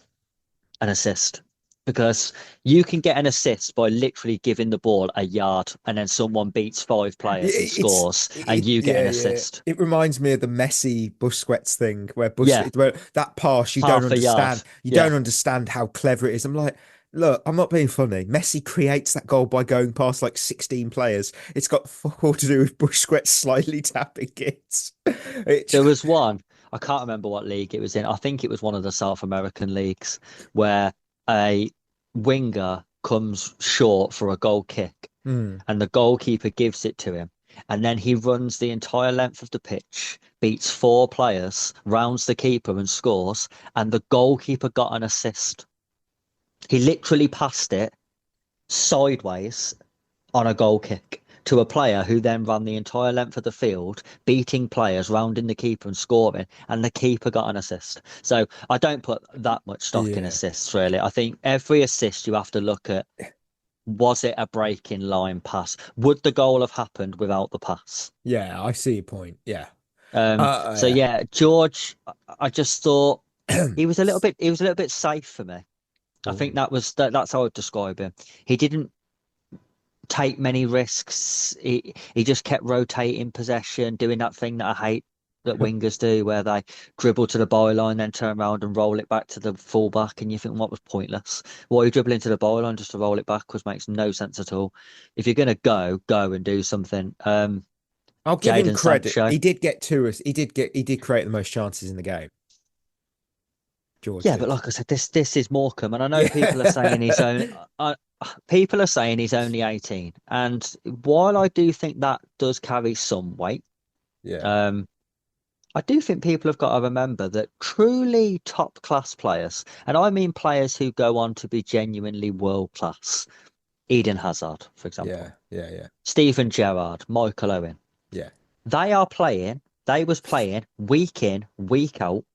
an assist. Because you can get an assist by literally giving the ball a yard and then someone beats 5 players and scores and you get an assist. It reminds me of the Messi Busquets thing Yeah, where that pass you don't half a yard. understand. You Yeah. don't understand how clever it is. I'm like, look, I'm not being funny. Messi creates that goal by going past like 16 players. It's got fuck all to do with Busquets slightly tapping it. There was one, I can't remember what league it was in. I think it was one of the South American leagues where a winger comes short for a goal kick Hmm. and the goalkeeper gives it to him. And then he runs the entire length of the pitch, beats 4 players, rounds the keeper and scores. And the goalkeeper got an assist. He literally passed it sideways on a goal kick to a player who then ran the entire length of the field, beating players, rounding the keeper and scoring, and the keeper got an assist. So I don't put that much stock in Yeah. assists, really. I think every assist you have to look at, was it a breaking line pass? Would the goal have happened without the pass? Yeah, I see your point. Yeah. So Yeah. yeah, George, I just thought he was a little bit safe for me. I think that's how I'd describe him. He didn't take many risks. He just kept rotating possession, doing that thing that I hate that wingers do, where they dribble to the byline, then turn around and roll it back to the fullback, and you think what was pointless. Why are you dribbling to the byline just to roll it backwards? Makes no sense at all. If you're gonna go and do something. I'll give him Jadon credit. Sancho. He did create the most chances in the game. George Yeah, did. but like I said, this is Morecambe, and I know Yeah. people are saying he's only. People are saying he's only 18, and while I do think that does carry some weight, Yeah. I do think people have got to remember that truly top class players, and I mean players who go on to be genuinely world class, Eden Hazard, for example, Yeah. Steven Gerrard, Michael Owen, Yeah. they was playing week in, week out,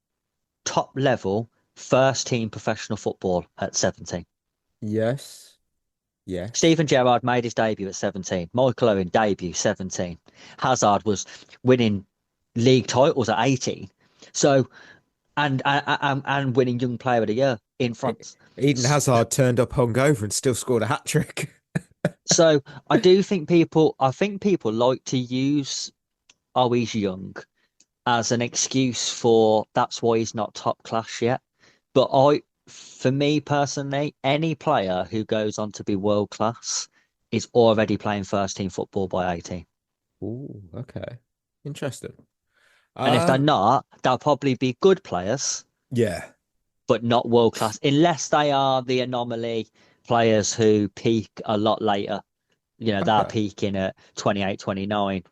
top level, first team professional football at 17. Yes. Yeah. Steven Gerrard made his debut at 17. Michael Owen debut 17. Hazard was winning league titles at 18. So and winning Young Player of the Year in France. Eden Hazard turned up hungover and still scored a hat trick. So I think people like to use "oh, he's young" as an excuse for that's why he's not top class yet. But for me personally, any player who goes on to be world class is already playing first team football by 18. Oh, okay. Interesting. And if they're not, they'll probably be good players, Yeah. but not world class, unless they are the anomaly players who peak a lot later. They're Okay. peaking at 28, 29,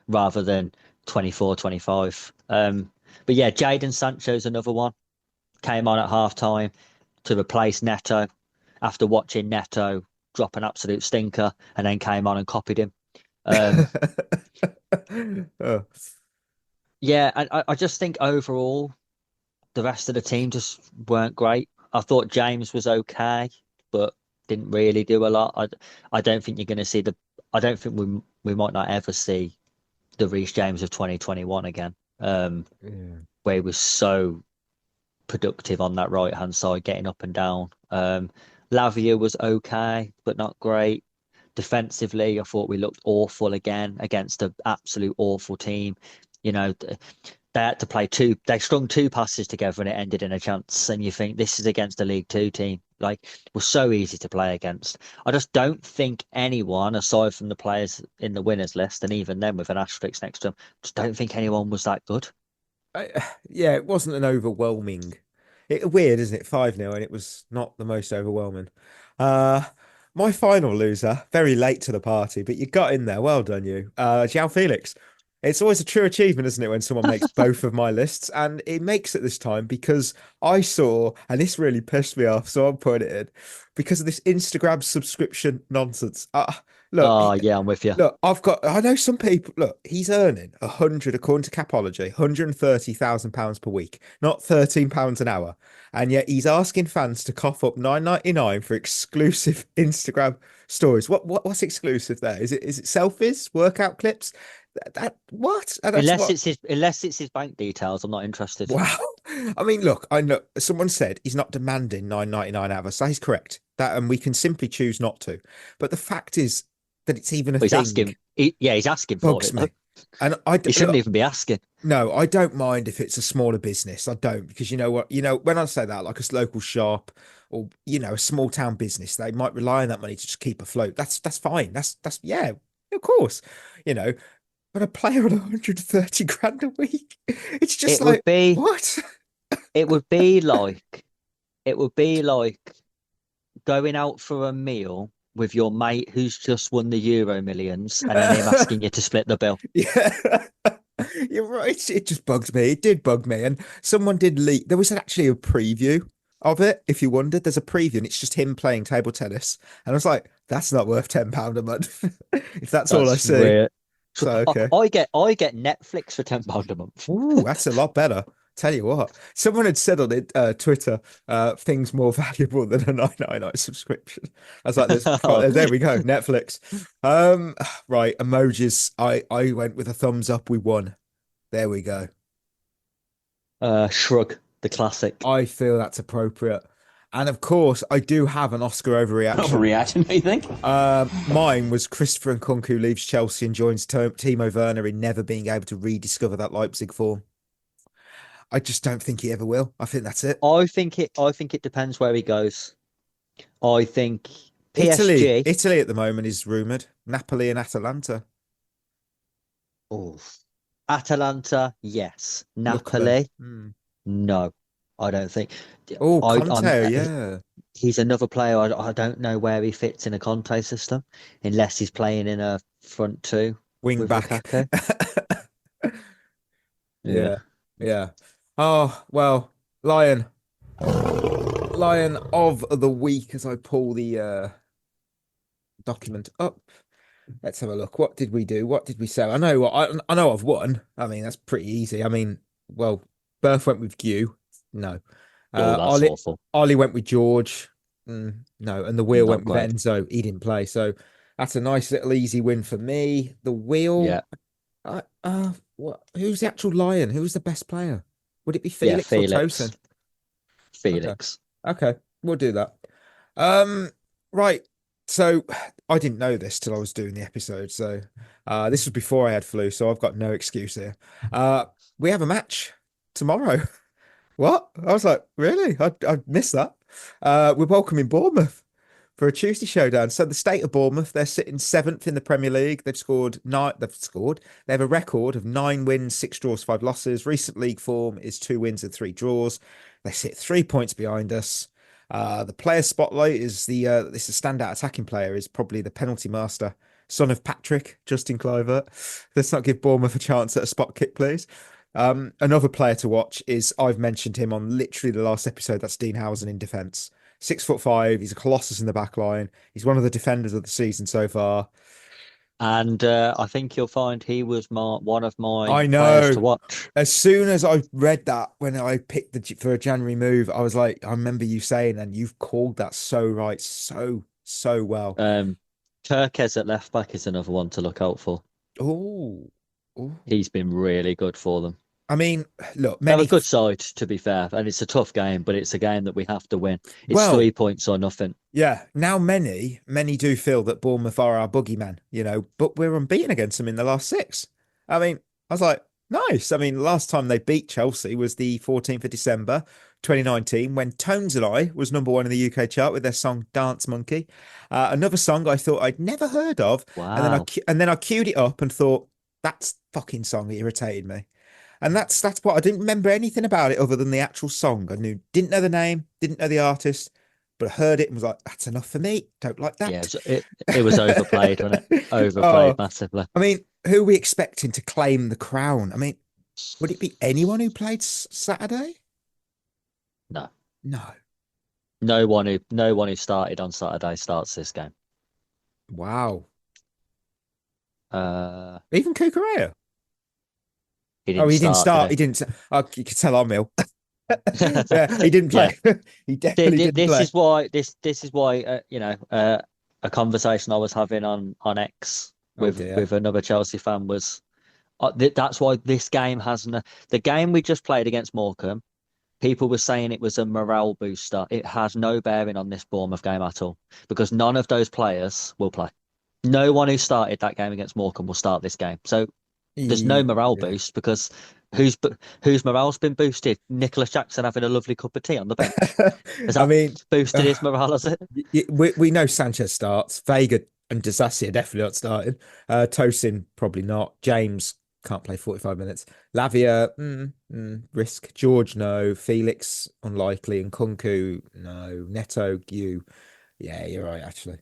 rather than 24, 25. But yeah, Jadon Sancho's another one. Came on at half-time to replace Neto after watching Neto drop an absolute stinker, and then came on and copied him. Oh. Yeah, and I just think overall, the rest of the team just weren't great. I thought James was okay, but didn't really do a lot. I don't think you're going to see I don't think we might not ever see the Reece James of 2021 again, Yeah. where he was so productive on that right hand side, getting up and down. Lavia was okay, but not great. Defensively, I thought we looked awful again against an absolute awful team. They had to play they strung 2 passes together and it ended in a chance. And you think this is against a League Two team. Like, it was so easy to play against. I just don't think anyone, aside from the players in the winners list, and even then with an asterisk next to them, just don't think anyone was that good. Yeah, it wasn't an overwhelming. Weird, isn't it? 5-0, and it was not the most overwhelming. My final loser, very late to the party, but you got in there. Well done, you. Joao Felix. It's always a true achievement, isn't it, when someone makes both of my lists? And it makes it this time because I saw, and this really pissed me off, so I'm putting it in, because of this Instagram subscription nonsense. Look, Oh, yeah, I'm with you. look, I know some people, look, he's earning 100, according to Capology, £130,000 per week, not £13 an hour. And yet he's asking fans to cough up £9.99 for exclusive Instagram stories. What's exclusive there? Is it selfies, workout clips? What? Unless it's his bank details, I'm not interested. Wow. I mean, look, I know someone said he's not demanding £9.99 out of us. That is correct. That, and we can simply choose not to. But the fact is that it's even a He's thing. asking. He's asking for Bugs it. me. And He shouldn't even be asking. No, I don't mind if it's a smaller business. I don't, because you know what? When I say that, like a local shop or a small town business, they might rely on that money to just keep afloat. That's fine. That's yeah, of course. But a player on 130 grand a week, it's just what? It would be like going out for a meal with your mate who's just won the Euro Millions and then him asking you to split the bill. Yeah. You're right. It just bugged me. It did bug me. And someone did leak. There was actually a preview of it. If you wondered, there's a preview and it's just him playing table tennis. And I was like, that's not worth £10 a month. If that's all I see. Weird. So, okay. I get Netflix for £10 a month. Ooh, that's a lot better. Tell you what, someone had said on it, Twitter, things more valuable than a £9.99 subscription. I was like, there we go, Netflix. Right, emojis. I went with a thumbs up. We won. There we go. Shrug, the classic. I feel that's appropriate. And of course, I do have an Oscar overreaction. Overreaction, you think? Mine was Christopher Nkunku leaves Chelsea and joins Timo Werner in never being able to rediscover that Leipzig form. I just don't think he ever will. I think that's it. I think it depends where he goes. I think PSG. Italy at the moment is rumoured. Napoli and Atalanta. Oh, Atalanta, yes. Napoli, no. I don't think. Oh, Conte, yeah. He's another player. I don't know where he fits in a Conte system, unless he's playing in a front two wing back. Yeah. Oh well, Lion of the week. As I pull the document up, let's have a look. What did we do? What did we say? I know I've won. I mean, that's pretty easy. I mean, well, Berth went with Q. No. That's awful. Ollie went with George. No, and the wheel went with Enzo. He didn't play, so that's a nice little easy win for me. The wheel. Yeah. What? Who's the actual Lion? Who's the best player? Would it be Felix or Tosin? Felix. Okay, we'll do that. Right. So I didn't know this till I was doing the episode. So this was before I had flu, so I've got no excuse here. We have a match tomorrow. What? I was like, really? I missed that. We're welcoming Bournemouth for a Tuesday showdown. So the state of Bournemouth, they're sitting 7th in the Premier League. They have a record of 9 wins, 6 draws, 5 losses. Recent league form is 2 wins and 3 draws. They sit 3 points behind us. The player spotlight is this standout attacking player is probably the penalty master, son of Patrick, Justin Kluivert. Let's not give Bournemouth a chance at a spot kick, please. Another player to watch is, I've mentioned him on literally the last episode, that's Dean Howson in defence. 6'5", he's a colossus in the back line. He's one of the defenders of the season so far. And I think you'll find he was one of my players to watch. As soon as I read that, when I picked for a January move, I was like, I remember you saying, and you've called that so right, so well. Turquez at left back is another one to look out for. Oh, he's been really good for them. I mean, look, they're a good side, to be fair, and it's a tough game, but it's a game that we have to win. It's 3 points or nothing. Yeah, now many do feel that Bournemouth are our boogeyman, but we're unbeaten against them in the last 6. I mean, I was like, nice. I mean, last time they beat Chelsea was the 14th of December, 2019, when Tones and I was number 1 in the UK chart with their song Dance Monkey. Another song I thought I'd never heard of. Wow. And then I queued it up and thought, that fucking song irritated me. And that's what I didn't remember anything about it other than the actual song. I didn't know the name, didn't know the artist, but I heard it and was like, that's enough for me. Don't like that. Yeah, it was overplayed, wasn't it? Overplayed massively. I mean, who are we expecting to claim the crown? I mean, would it be anyone who played Saturday? No. No. No one who started on Saturday starts this game. Wow. Uh, Even Kukurea? he didn't He didn't start. did He didn't. Oh, you could tell I'm ill. Yeah, he didn't Yeah. play. He definitely didn't This play. is why a conversation I was having on X Oh dear. with another Chelsea fan was that's why this game hasn't. The game we just played against Morecambe, people were saying it was a morale booster. It has no bearing on this Bournemouth game at all because none of those players will play. No one who started that game against Morecambe will start this game. So there's no morale Yeah. boost because whose morale's been boosted? Nicholas Jackson having a lovely cup of tea on the bench. Has that I mean, boosted his morale, has it? we know Sanchez starts. Veiga and Disasi are definitely not starting. Tosin probably not. James can't play 45 minutes. Lavia, risk. George, no. Felix, unlikely. And Nkunku, no. Neto, you. Yeah, you're right, actually.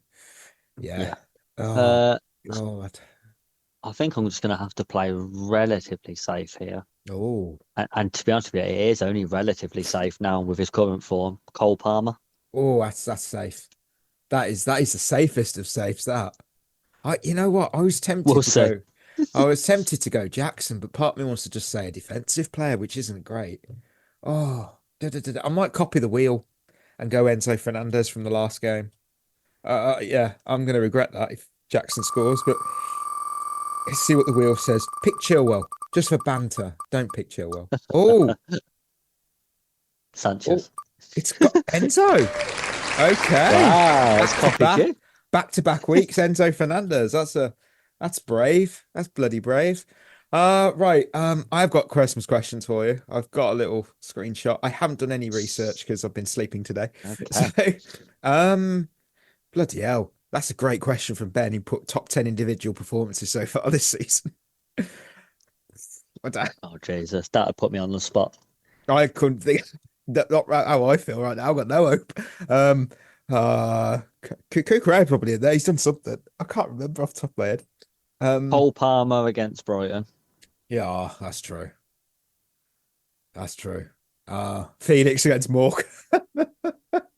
Yeah. Oh, God. I think I'm just going to have to play relatively safe here. Oh. And to be honest with you, it is only relatively safe now with his current form. Cole Palmer. Oh, that's safe. That is the safest of safes, that. You know what? I was tempted We'll to see. go. I was tempted to go Jackson, but part of me wants to just say a defensive player, which isn't great. Oh, I might copy the wheel and go Enzo Fernandez from the last game. Yeah, I'm going to regret that if Jackson scores, but let's see what the wheel says. Pick Chilwell, just for banter. Don't pick Chilwell. Oh, Sanchez. it's got Enzo. Okay. Wow, it's copied you. Back-to-back weeks, Enzo Fernandez. That's brave. That's bloody brave. Right. I've got Quaresma's questions for you. I've got a little screenshot. I haven't done any research because I've been sleeping today. Okay. So, bloody hell. That's a great question from Ben. He put top 10 individual performances so far this season. Oh, Jesus. That would put me on the spot. I couldn't think that not how I feel right now. I've got no hope. Kukurea probably in there. He's done something. I can't remember off the top of my head. Cole Palmer against Brighton. Yeah, that's true. That's true. Felix against Morecambe.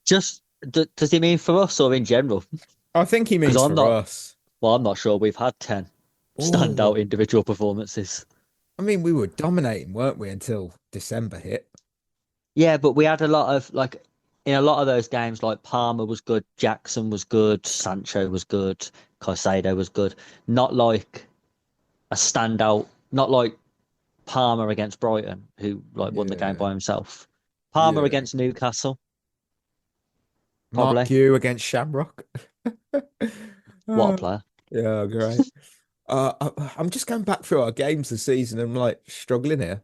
Just does he mean for us or in general? I think he means 'Cause for us. Well, I'm not sure. We've had 10 standout individual performances. I mean, we were dominating, weren't we, until December hit? Yeah, but we had a lot of in a lot of those games, like Palmer was good, Jackson was good, Sancho was good, Caicedo was good. Not like a standout, not like Palmer against Brighton, who won the game by himself. Palmer against Newcastle. Probably. Mark Hugh against Shamrock. What a player. Yeah, great. I'm just going back through our games this season. I'm like struggling here.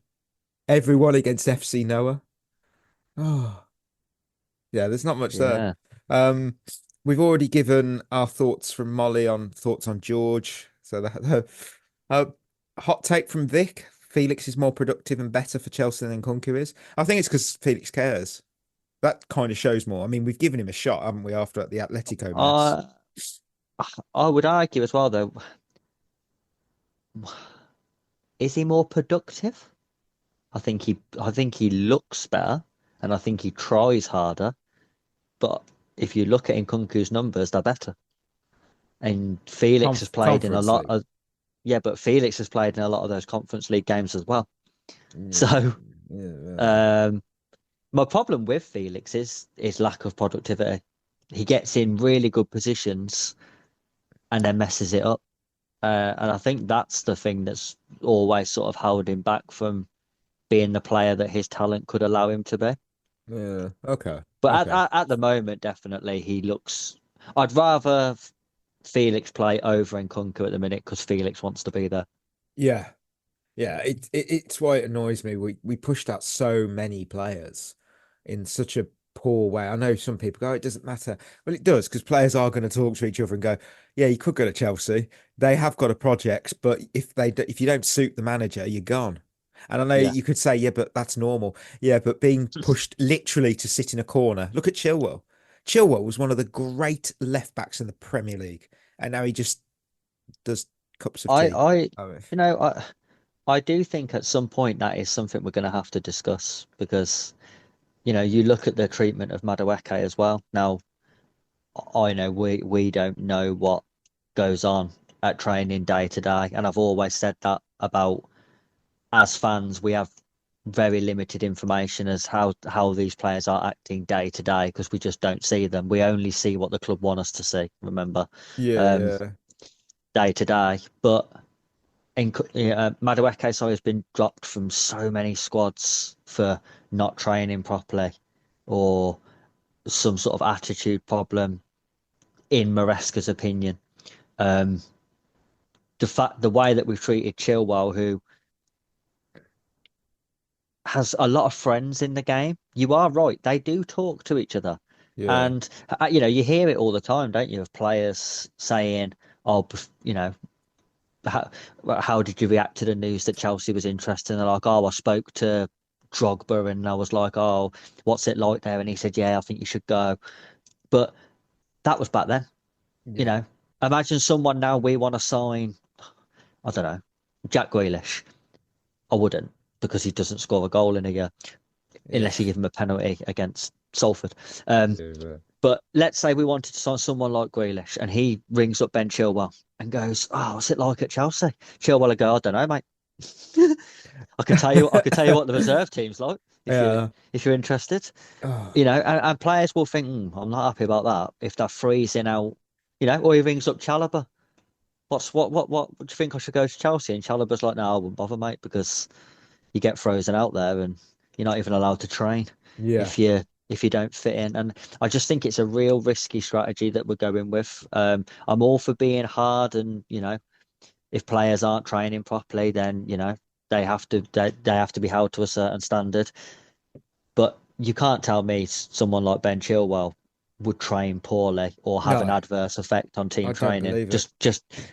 Everyone against FC Noah. Oh, yeah, there's not much there. We've already given our thoughts from Molly on thoughts on George. So hot take from Vic. Felix is more productive and better for Chelsea than Nkunku is. I think it's because Felix cares. That kind of shows more. I mean, we've given him a shot, haven't we, after the Atletico mess? I would argue as well, though. Is he more productive? I think he looks better, and I think he tries harder. But if you look at Nkunku's numbers, they're better. And Felix has played in a lot of but Felix has played in a lot of those Conference League games as well. So my problem with Felix is his lack of productivity. He gets in really good positions and then messes it up. And I think that's the thing that's always sort of held him back from being the player that his talent could allow him to be. Yeah, okay. But at the moment, definitely he looks. I'd rather Felix play over Nkunku at the minute because Felix wants to be there. Yeah, it's why it annoys me. We pushed out so many players in such a poor way. I know some people go, it doesn't matter. Well, it does, because players are going to talk to each other and go, yeah, you could go to Chelsea. They have got a project, but if you don't suit the manager, you're gone. And I know you could say, yeah, but that's normal. Yeah, but being pushed literally to sit in a corner. Look at Chilwell. Chilwell was one of the great left backs in the Premier League, and now he just does cups of I, tea. I, Oh, you know, I do think at some point that is something we're going to have to discuss because, you look at the treatment of Madueke as well. Now, I know we don't know what goes on at training day to day, and I've always said that about as fans, we have very limited information as how these players are acting day to day because we just don't see them. We only see what the club want us to see. Remember, um, yeah, day to day. But Madueke, sorry, has been dropped from so many squads for not training properly or some sort of attitude problem. In Maresca's opinion, um, the way that we've treated Chilwell, who has a lot of friends in the game. You are right. They do talk to each other. yeah, And, you hear it all the time, don't you, of players saying, oh, how, how did you react to the news that Chelsea was interested? And they're like, oh, I spoke to Drogba and I was like, oh, what's it like there? And he said, yeah, I think you should go. But that was back then, you yeah, know. Imagine someone now we want to sign, I don't know, Jack Grealish. I wouldn't because he doesn't score a goal in a year. yeah. Unless you give him a penalty against Salford. Um, Yeah. but let's say we wanted to sign someone like Grealish and he rings up Ben Chilwell and goes, oh, what's it like at Chelsea? Chilwell will go, I don't know, mate. I could tell you what the reserve team's like Yeah. if you're interested. Oh, And players will think, I'm not happy about that if they're freezing out, or he rings up Chalobah. What do you think I should go to Chelsea? And Chalobah's like, no, I wouldn't bother, mate, because you get frozen out there and you're not even allowed to train yeah. if you don't fit in. And I just think it's a real risky strategy that we're going with. I'm all for being hard and, if players aren't training properly, then, they have to be held to a certain standard. But you can't tell me someone like Ben Chilwell would train poorly or have an No, adverse effect on team I don't training. believe it.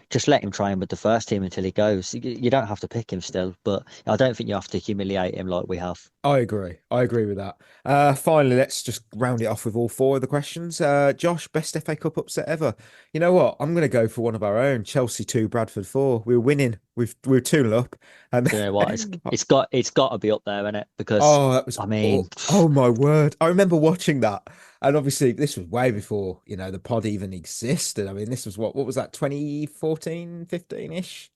Just let him train with the first team until he goes. You don't have to pick him still, but I don't think you have to humiliate him like we have. I agree. I agree with that. Finally, let's just round it off with all four of the questions. Josh, best FA Cup upset ever. You know what? I'm going to go for one of our own. Chelsea 2, Bradford 4. We were winning. We were 2-0 up. And You know what? It's got to be up there, isn't it? Because oh, that was I mean, oh my word. I remember watching that. And obviously this was way before, the pod even existed. I mean, this was what was that, 2014, 15-ish?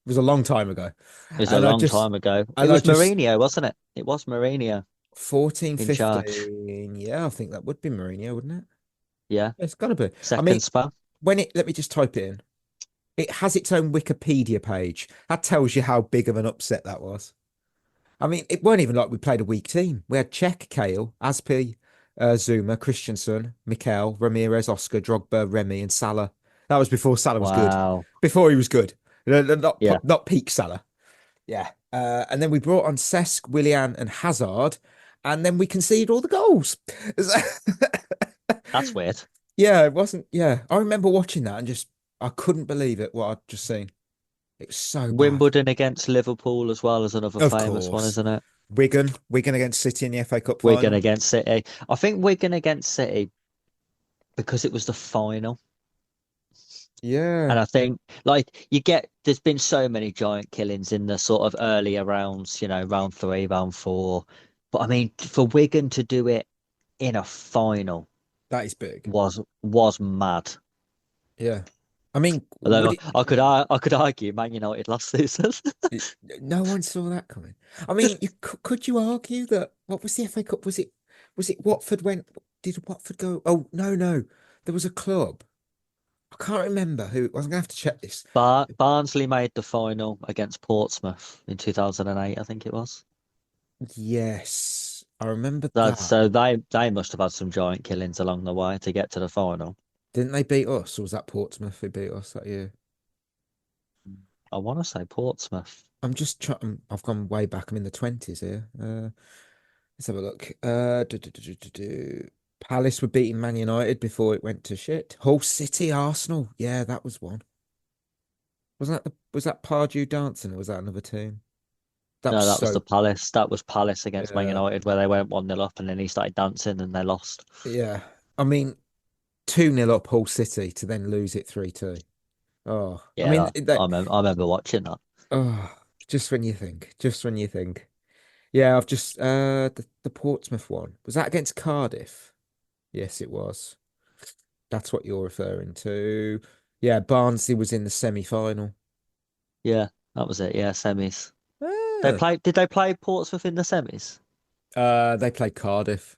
It was a long time ago. it was a And I long just time ago. It and I was just Mourinho, wasn't it? It was Mourinho 14, in charge. 15. Yeah, I think that would be Mourinho, wouldn't it? Yeah, It's gotta be. I mean, second spell. let me just type it in. It has its own Wikipedia page. That tells you how big of an upset that was. I mean, it weren't even like we played a weak team. We had Cech, Kale, Aspi, Zuma, Christensen, Mikel, Ramirez, Oscar, Drogba, Remy, and Salah. That was before Salah was good. Wow. Before he was good. Yeah. Not peak Salah. Yeah. And then we brought on Cesc, Willian, and Hazard, and then we conceded all the goals. That's weird. Yeah, it wasn't. Yeah, I remember watching that and just I couldn't believe it. What I'd just seen. It was so bad. Wimbledon against Liverpool as well as another Of famous one, course, isn't it? Wigan against City in the FA Cup Wigan final. against City. I think Wigan against City because it was the final. Yeah, And I think there's been so many giant killings in the sort of earlier rounds, round 3, round 4. But I mean, for Wigan to do it in a final that is big. was mad. Yeah, I mean, Although I could argue Man United lost this. no one saw that coming. I mean, could you argue that what was the FA Cup? Was it Watford went? Did Watford go? Oh no, there was a club. I can't remember who. I was gonna have to check this. Barnsley made the final against Portsmouth in 2008, I think it was. Yes, I remember That that. so they must have had some giant killings along the way to get to the final. Didn't they beat us, or was that Portsmouth who beat us that year? I want to say Portsmouth. I'm just trying. I've gone way back. I'm in the 20s here. Let's have a look. Palace were beating Man United before it went to shit. Hull City, Arsenal. Yeah, that was one. Was that Pardew dancing, or was that another team? That No, was that was so. the Palace. That was Palace against Man Yeah, United where they went 1-0 up and then he started dancing and they lost. yeah. I mean, 2-0 up Hull City to then lose it 3-2. Oh, Yeah, I mean, I remember watching that. oh, just when you think, Yeah, I've just the Portsmouth one. Was that against Cardiff? Yes, it was. That's what you're referring to. Yeah, Barnsley was in the semi-final. Yeah, that was it. Yeah, semis. Ah. Did they play Portsmouth in the semis? They played Cardiff.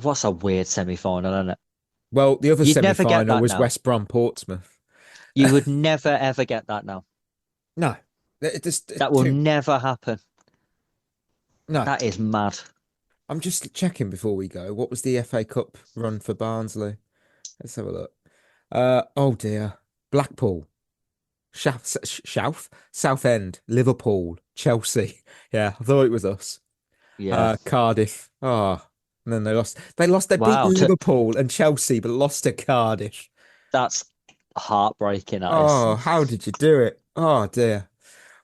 What's a weird semi-final, isn't it? Well, the other You'd never get semi-final that was now. West Brom Portsmouth. You would never ever get that now. No, it just That will too, never happen. no. That is mad. I'm just checking before we go. What was the FA Cup run for Barnsley? Let's have a look. Oh dear. Blackpool, Southend, Liverpool, Chelsea. Yeah, I thought it was us. Yeah. Cardiff. Oh, and then they lost. They lost. They beat Wow. Liverpool and Chelsea, but lost to Cardiff. That's heartbreaking. That Oh, is. how did you do it? Oh dear.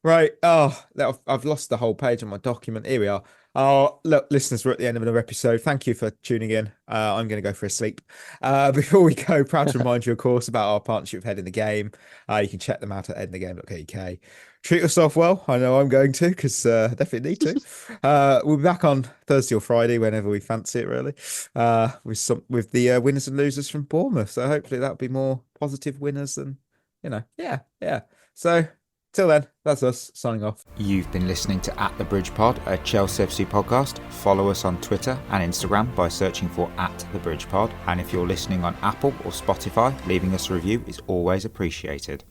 Right. Oh, I've lost the whole page on my document. Here we are. Oh, look, listeners, we're at the end of another episode. Thank you for tuning in. I'm going to go for a sleep. Before we go, proud to remind you, of course, about our partnership with Head in the Game. You can check them out at headinthegame.co.uk. Treat yourself well. I know I'm going to, because definitely need to. We'll be back on Thursday or Friday, whenever we fancy it, really, with the winners and losers from Bournemouth. So hopefully that'll be more positive winners than, yeah. So till then, that's us signing off. You've been listening to At the Bridge Pod, a Chelsea FC podcast. Follow us on Twitter and Instagram by searching for At the Bridge Pod. And if you're listening on Apple or Spotify, leaving us a review is always appreciated.